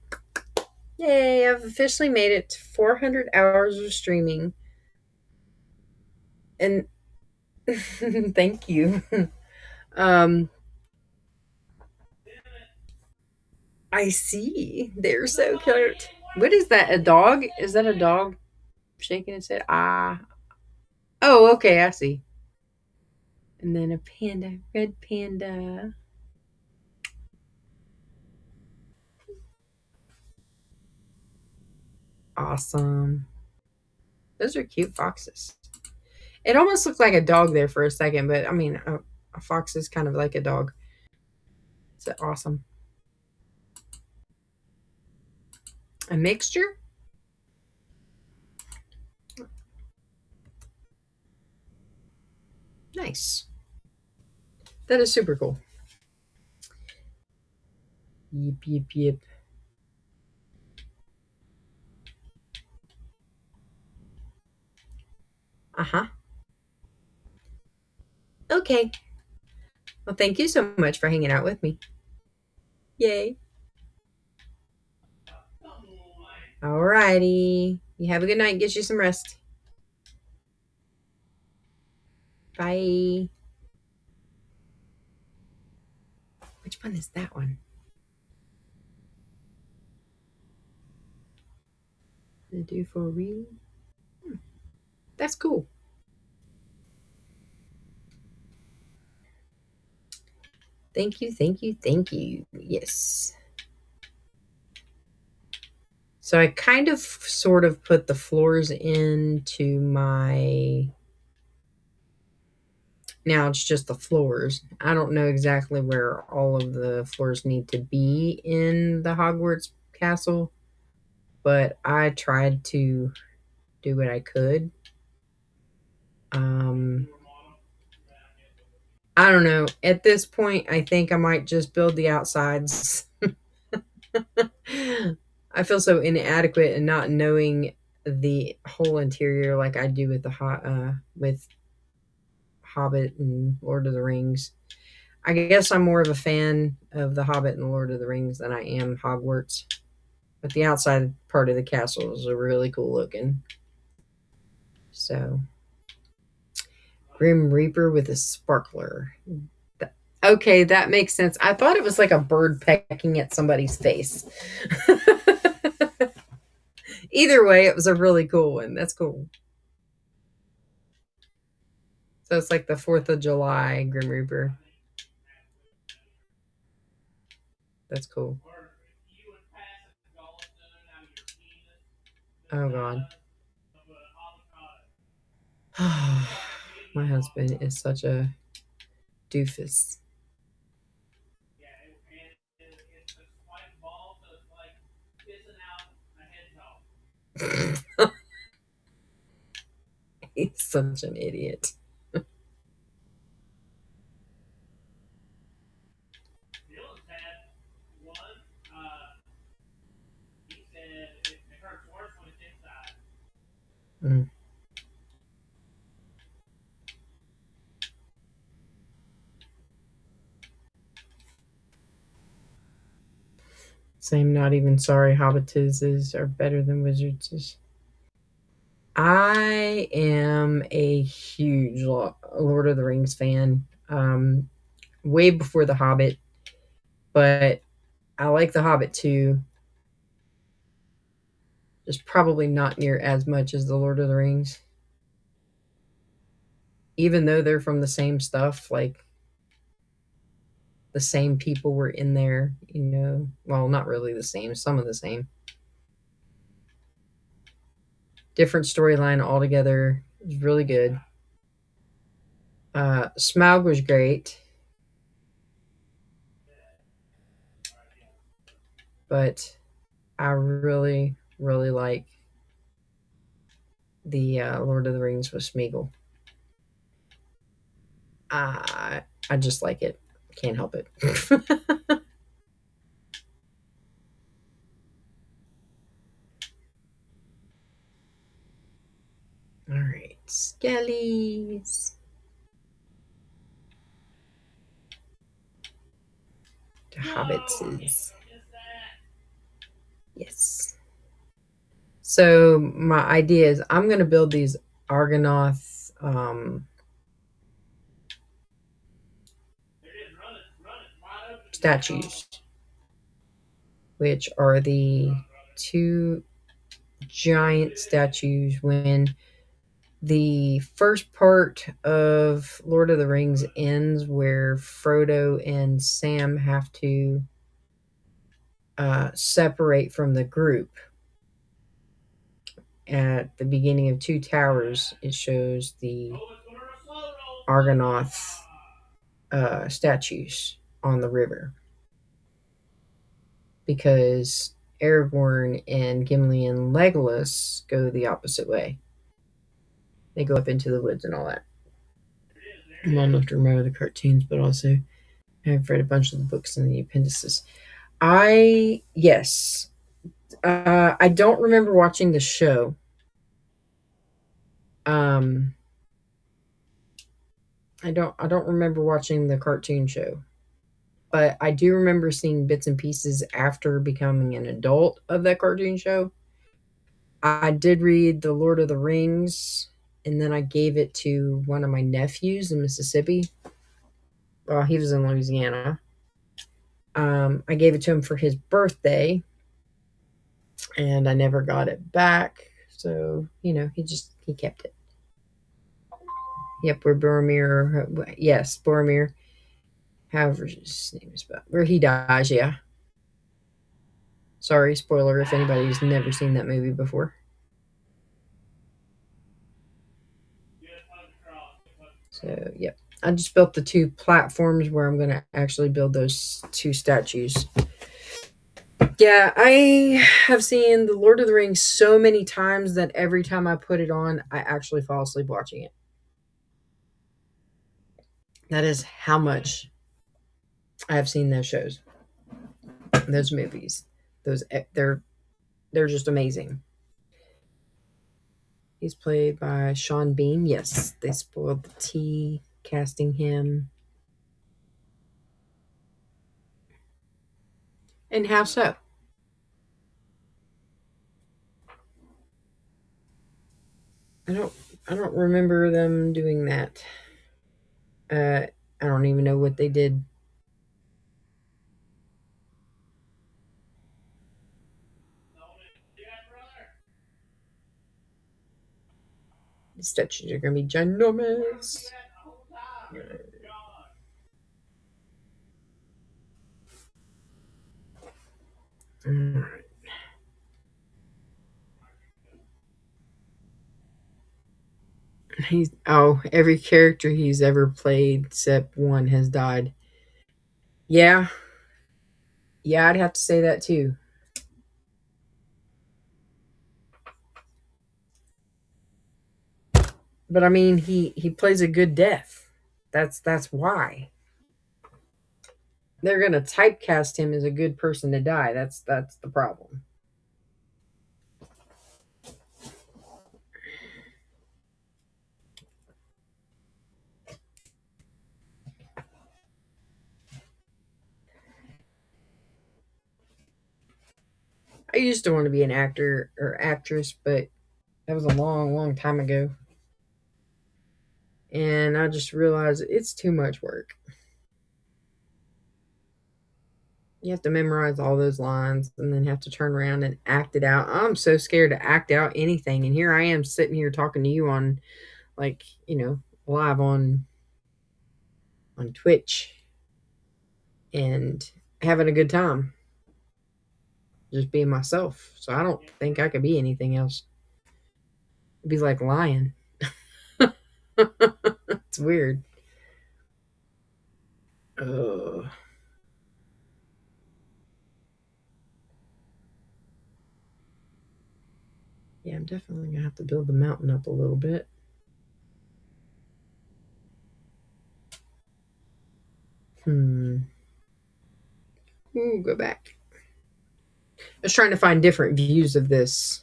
Yay, I've officially made it to 400 hours of streaming. And thank you. I see. They're so cute. What is that? A dog? Is that a dog shaking its head? Ah. Oh, okay, I see. And then a panda, red panda. Awesome. Those are cute foxes. It almost looked like a dog there for a second, but I mean, a fox is kind of like a dog. It's awesome. A mixture? Nice. That is super cool. Yep, yep, yep. Uh-huh. Okay. Well, thank you so much for hanging out with me. Yay. Alrighty. You have a good night. Get you some rest. Bye. Which one is that one? The do for real? That's cool. Thank you, thank you, thank you. Yes. So I kind of sort of put the floors into my. Now it's just the floors. I don't know exactly where all of the floors need to be in the Hogwarts Castle, but I tried to do what I could. I don't know. At this point, I think I might just build the outsides. I feel so inadequate and not knowing the whole interior like I do with with Hobbit and Lord of the Rings. I guess I'm more of a fan of the Hobbit and Lord of the Rings than I am Hogwarts. But the outside part of the castle is really cool looking. So, Grim Reaper with a sparkler. Okay, that makes sense. I thought it was like a bird pecking at somebody's face. Either way, it was a really cool one. That's cool. So it's like the 4th of July Grim Reaper. That's cool. Oh, God. My husband is such a doofus. He's such an idiot. Mm. Same, not even sorry. Hobbitses are better than wizards. I am a huge Lord of the Rings fan. Way before The Hobbit, but I like The Hobbit too. Just probably not near as much as The Lord of the Rings. Even though they're from the same stuff, like the same people were in there, well, not really the same, some of the same. Different storyline altogether. It was really good. Smaug was great. But I really, really like the Lord of the Rings with Smeagol. I just like it. Can't help it. All right, Skellies. The Hobbitses. Yes. So my idea is I'm going to build these Argonath statues, which are the two giant statues. When the first part of Lord of the Rings ends, where Frodo and Sam have to separate from the group, at the beginning of Two Towers, it shows the Argonath statues on the river, because Aragorn and Gimli and Legolas go the opposite way. They go up into the woods and all that. I'm old enough to remember the cartoons, but also I've read a bunch of the books and the appendices. Yes. I don't remember watching the show. I don't remember watching the cartoon show. But I do remember seeing bits and pieces after becoming an adult of that cartoon show. I did read The Lord of the Rings, and then I gave it to one of my nephews in Mississippi. Well, he was in Louisiana. I gave it to him for his birthday, and I never got it back. So, he kept it. Yep, where Boromir, yes, Boromir, however his name is spelled, where he dies, yeah. Sorry, spoiler if anybody's never seen that movie before. So, yep. I just built the two platforms where I'm going to actually build those two statues. Yeah, I have seen The Lord of the Rings so many times that every time I put it on, I actually fall asleep watching it. That is how much I have seen those shows, those movies. They're just amazing. He's played by Sean Bean. Yes, they spoiled the tea casting him. And how so? I don't remember them doing that. I don't even know what they did. The statues are gonna be ginormous. Alright. Every character he's ever played except one has died. Yeah. Yeah, I'd have to say that too. But I mean, he plays a good death. That's why. They're gonna typecast him as a good person to die. That's the problem. I used to want to be an actor or actress, but that was a long, long time ago. And I just realized it's too much work. You have to memorize all those lines and then have to turn around and act it out. I'm so scared to act out anything. And here I am sitting here talking to you on, like, live on Twitch and having a good time. Just being myself. So I don't think I could be anything else. It'd be like lying. It's weird. Ugh. Yeah, I'm definitely going to have to build the mountain up a little bit. Ooh, go back. I was trying to find different views of this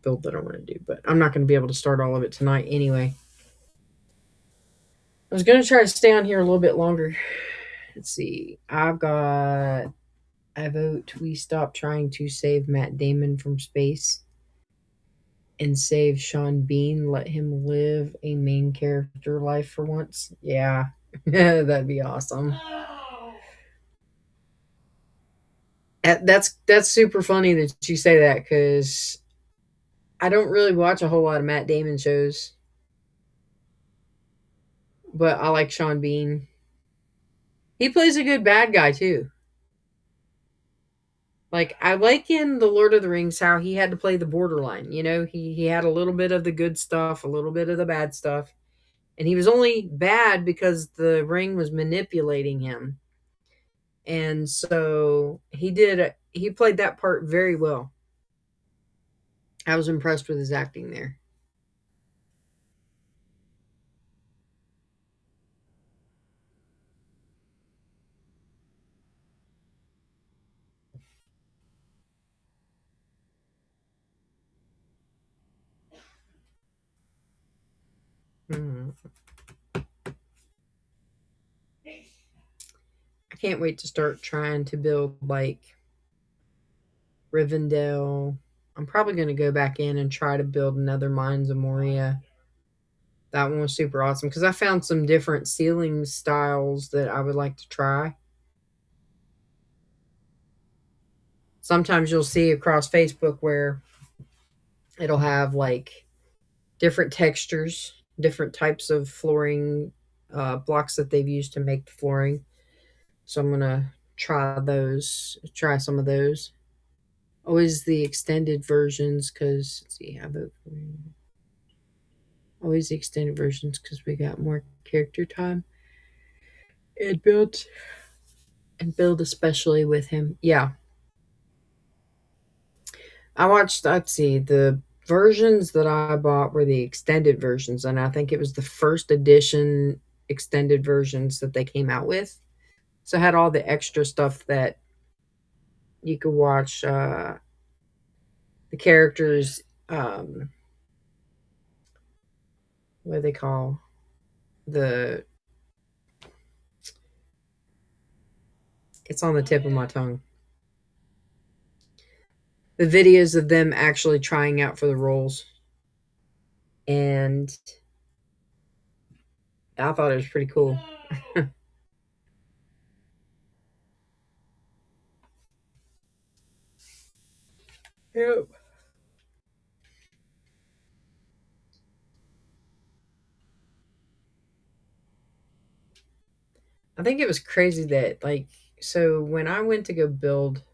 build that I want to do, but I'm not going to be able to start all of it tonight anyway. I was going to try to stay on here a little bit longer. Let's see. I vote we stop trying to save Matt Damon from space and save Sean Bean. Let him live a main character life for once. Yeah, that'd be awesome. That's super funny that you say that, because I don't really watch a whole lot of Matt Damon shows, but I like Sean Bean. He plays a good bad guy too. Like, I like in the Lord of the Rings how he had to play the borderline. He had a little bit of the good stuff, a little bit of the bad stuff, and he was only bad because the ring was manipulating him. And so he played that part very well. I was impressed with his acting there. I can't wait to start trying to build like Rivendell. I'm probably going to go back in and try to build another Mines of Moria. That one was super awesome because I found some different ceiling styles that I would like to try. Sometimes you'll see across Facebook where it'll have like different textures, different types of flooring blocks that they've used to make the flooring. So I'm going to try some of those. Always the extended versions because, let's see, how about always the extended versions because we got more character time and build especially with him. Yeah. Let's see, the versions that I bought were the extended versions, and I think it was the first edition extended versions that they came out with. So it had all the extra stuff that you could watch the characters, what do they call it's on the tip of my tongue. The videos of them actually trying out for the roles. And I thought it was pretty cool. Yep. I think it was crazy that, like, so when I went to go build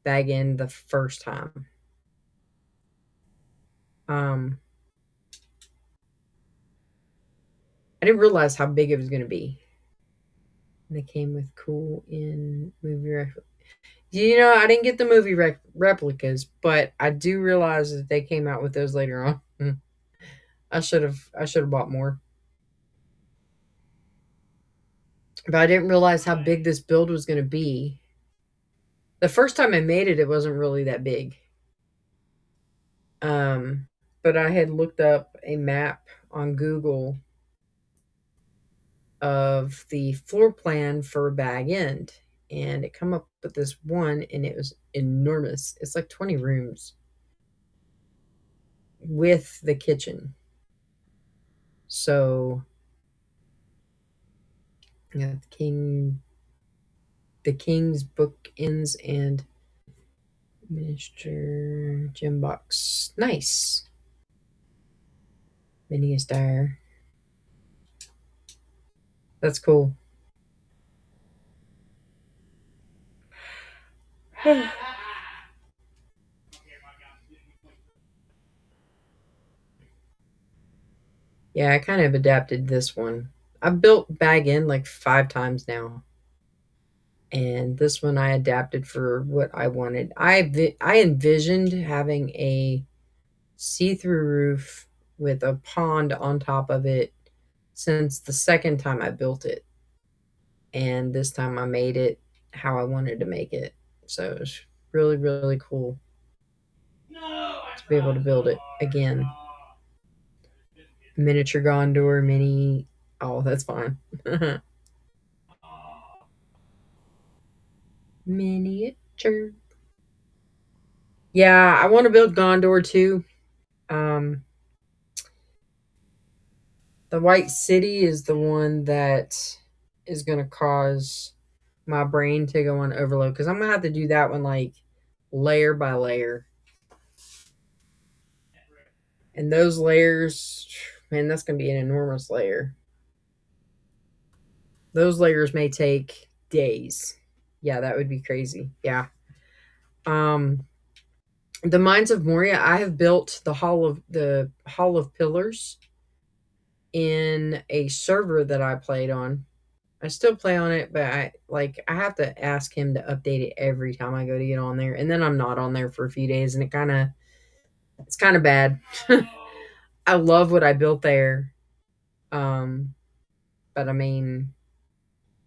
Bag In the first time, I didn't realize how big it was going to be. And they came with cool in movie replicas. I didn't get the movie replicas, but I do realize that they came out with those later on. I should have bought more. But I didn't realize how big this build was going to be. The first time I made it, it wasn't really that big. But I had looked up a map on Google of the floor plan for Bag End, and it come up with this one, and it was enormous. It's like 20 rooms with the kitchen. So you got the king's bookends and miniature gem box. Nice. Mini star. That's cool. Yeah, I kind of adapted this one. I've built Bag In like 5 times now. And this one I adapted for what I wanted. I envisioned having a see-through roof with a pond on top of it since the second time I built it. And this time I made it how I wanted to make it. So it was really, really cool to be able to build it again. Miniature Gondor, mini. Oh, that's fine. Miniature. Yeah, I want to build Gondor too. The White City is the one that is going to cause my brain to go on overload because I'm going to have to do that one like layer by layer. And those layers, man, that's going to be an enormous layer. Those layers may take days. Yeah, that would be crazy. Yeah. The Mines of Moria, I have built the Hall of Pillars in a server that I played on. I still play on it, but I have to ask him to update it every time I go to get on there, and then I'm not on there for a few days, and it's kind of bad. I love what I built there, but I mean,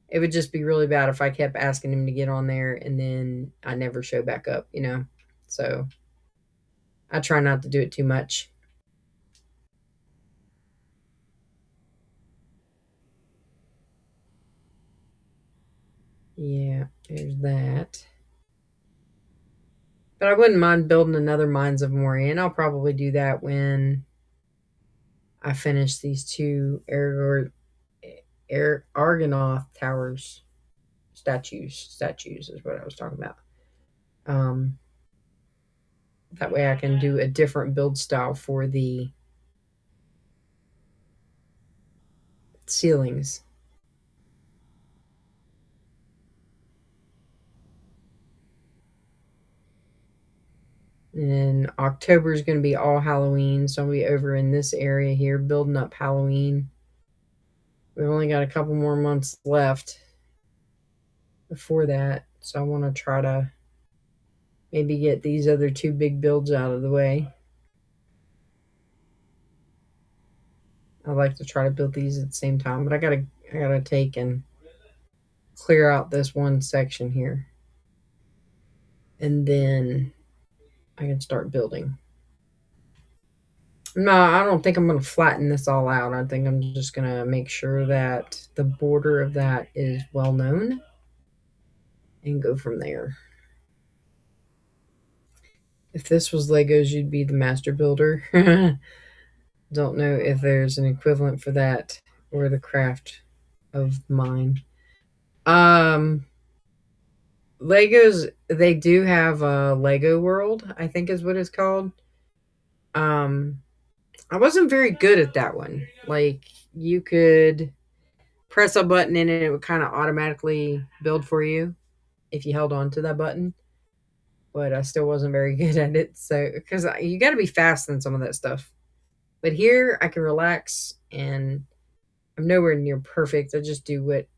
it would just be really bad if I kept asking him to get on there and then I never show back up, you know. So I try not to do it too much. Yeah, there's that. But I wouldn't mind building another Mines of Moria, and I'll probably do that when I finish these two Argonath towers. Statues is what I was talking about. That way I can do a different build style for the ceilings. And October is going to be all Halloween, so I'll be over in this area here building up Halloween. We've only got a couple more months left before that, so I want to try to maybe get these other two big builds out of the way. I like to try to build these at the same time, but I gotta take and clear out this one section here, and then I can start building. No, I don't think I'm going to flatten this all out. I think I'm just going to make sure that the border of that is well known and go from there. If this was Legos, you'd be the master builder. Don't know if there's an equivalent for that or the craft of mine. Legos, they do have a Lego World, I think is what it's called. I wasn't very good at that one. Like, you could press a button and it would kind of automatically build for you if you held on to that button. But I still wasn't very good at it. So, because you got to be fast in some of that stuff. But here I can relax and I'm nowhere near perfect. I just do what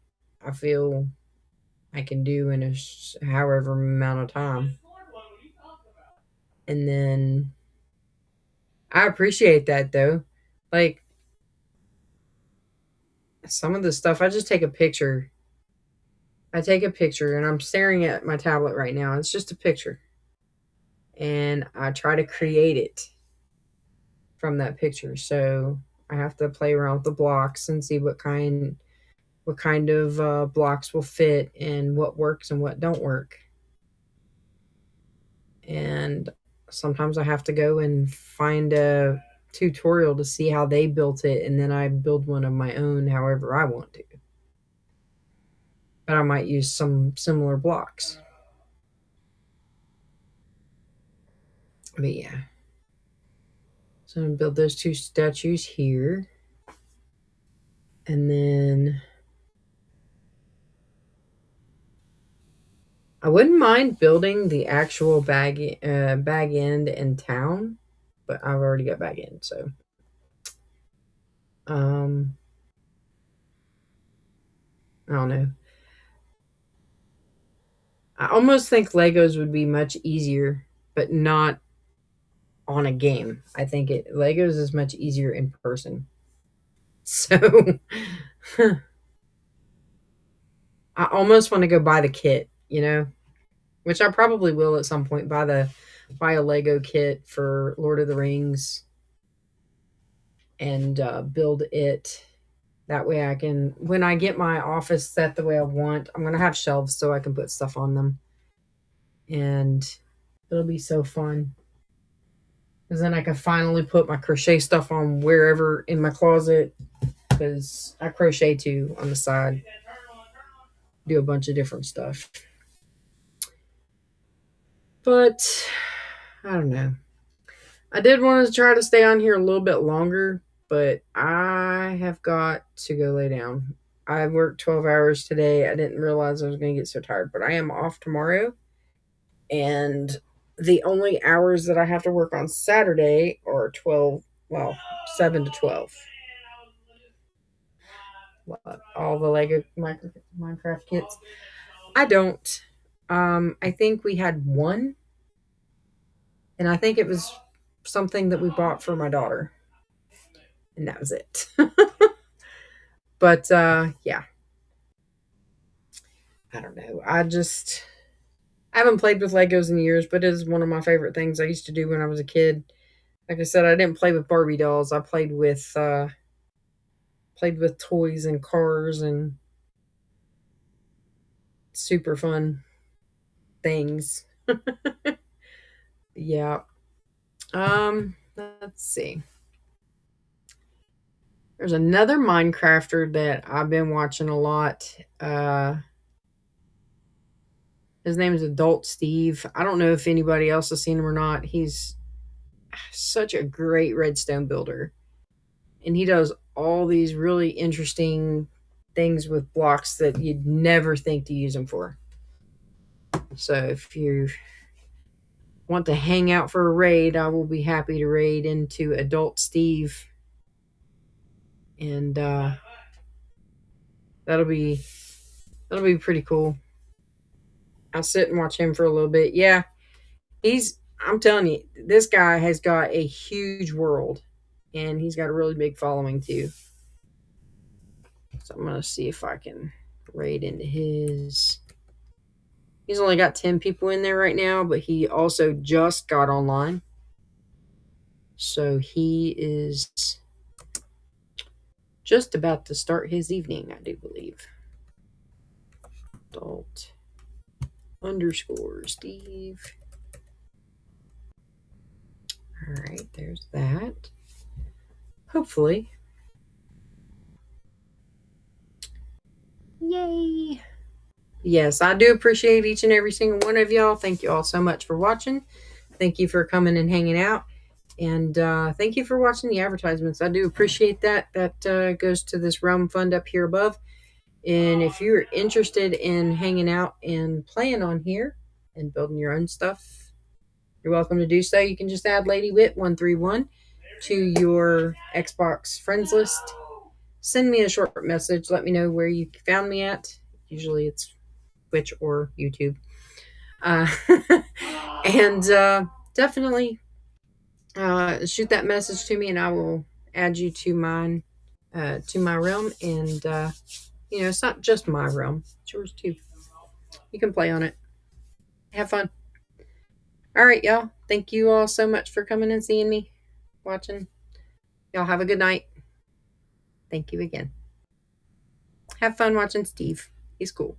I feel I can do in a however amount of time. And then I appreciate that though. Like, some of the stuff, I just take a picture. I take a picture and I'm staring at my tablet right now. It's just a picture. And I try to create it from that picture. So I have to play around with the blocks and see what what kind of blocks will fit and what works and what don't work. And sometimes I have to go and find a tutorial to see how they built it, and then I build one of my own however I want to. But I might use some similar blocks. But yeah. So I'm going to build those 2 statues here. And then I wouldn't mind building the actual bag end and town, but I've already got bag end, so I don't know. I almost think Legos would be much easier, but not on a game. I think Legos is much easier in person. So I almost want to go buy the kit, which I probably will at some point, buy a Lego kit for Lord of the Rings and build it. That way I can, when I get my office set the way I want, I'm going to have shelves so I can put stuff on them. And it'll be so fun. Because then I can finally put my crochet stuff on wherever in my closet. Because I crochet too on the side. Do a bunch of different stuff. But I don't know. I did want to try to stay on here a little bit longer, but I have got to go lay down. I worked 12 hours today. I didn't realize I was going to get so tired, but I am off tomorrow. And the only hours that I have to work on Saturday are 7 to 12. All the Lego Minecraft kits. I don't. I think we had one. And I think it was something that we bought for my daughter. And that was it. But yeah. I don't know. I haven't played with Legos in years, but it is one of my favorite things I used to do when I was a kid. Like I said, I didn't play with Barbie dolls. I played with toys and cars and super fun things. Yeah. Let's see. There's another Minecrafter that I've been watching a lot. His name is Adult Steve. I don't know if anybody else has seen him or not. He's such a great redstone builder. And he does all these really interesting things with blocks that you'd never think to use them for. So if you want to hang out for a raid, I will be happy to raid into Adult Steve. And that'll be pretty cool. I'll sit and watch him for a little bit. Yeah, I'm telling you, this guy has got a huge world, and he's got a really big following too. So I'm gonna see if I can raid into his. He's only got 10 people in there right now, but he also just got online. So he is just about to start his evening, I do believe. Adult _ Steve. All right, there's that. Hopefully. Yay. Yes, I do appreciate each and every single one of y'all. Thank you all so much for watching. Thank you for coming and hanging out. And thank you for watching the advertisements. I do appreciate that. That goes to this Realm Fund up here above. And if you're interested in hanging out and playing on here and building your own stuff, you're welcome to do so. You can just add LadyWit131 to your Xbox friends list. Send me a short message. Let me know where you found me at. Usually it's Twitch or YouTube. And definitely shoot that message to me, and I will add you to my realm. And it's not just my realm; it's yours too. You can play on it. Have fun. All right, y'all. Thank you all so much for coming and seeing me, watching. Y'all have a good night. Thank you again. Have fun watching Steve. He's cool.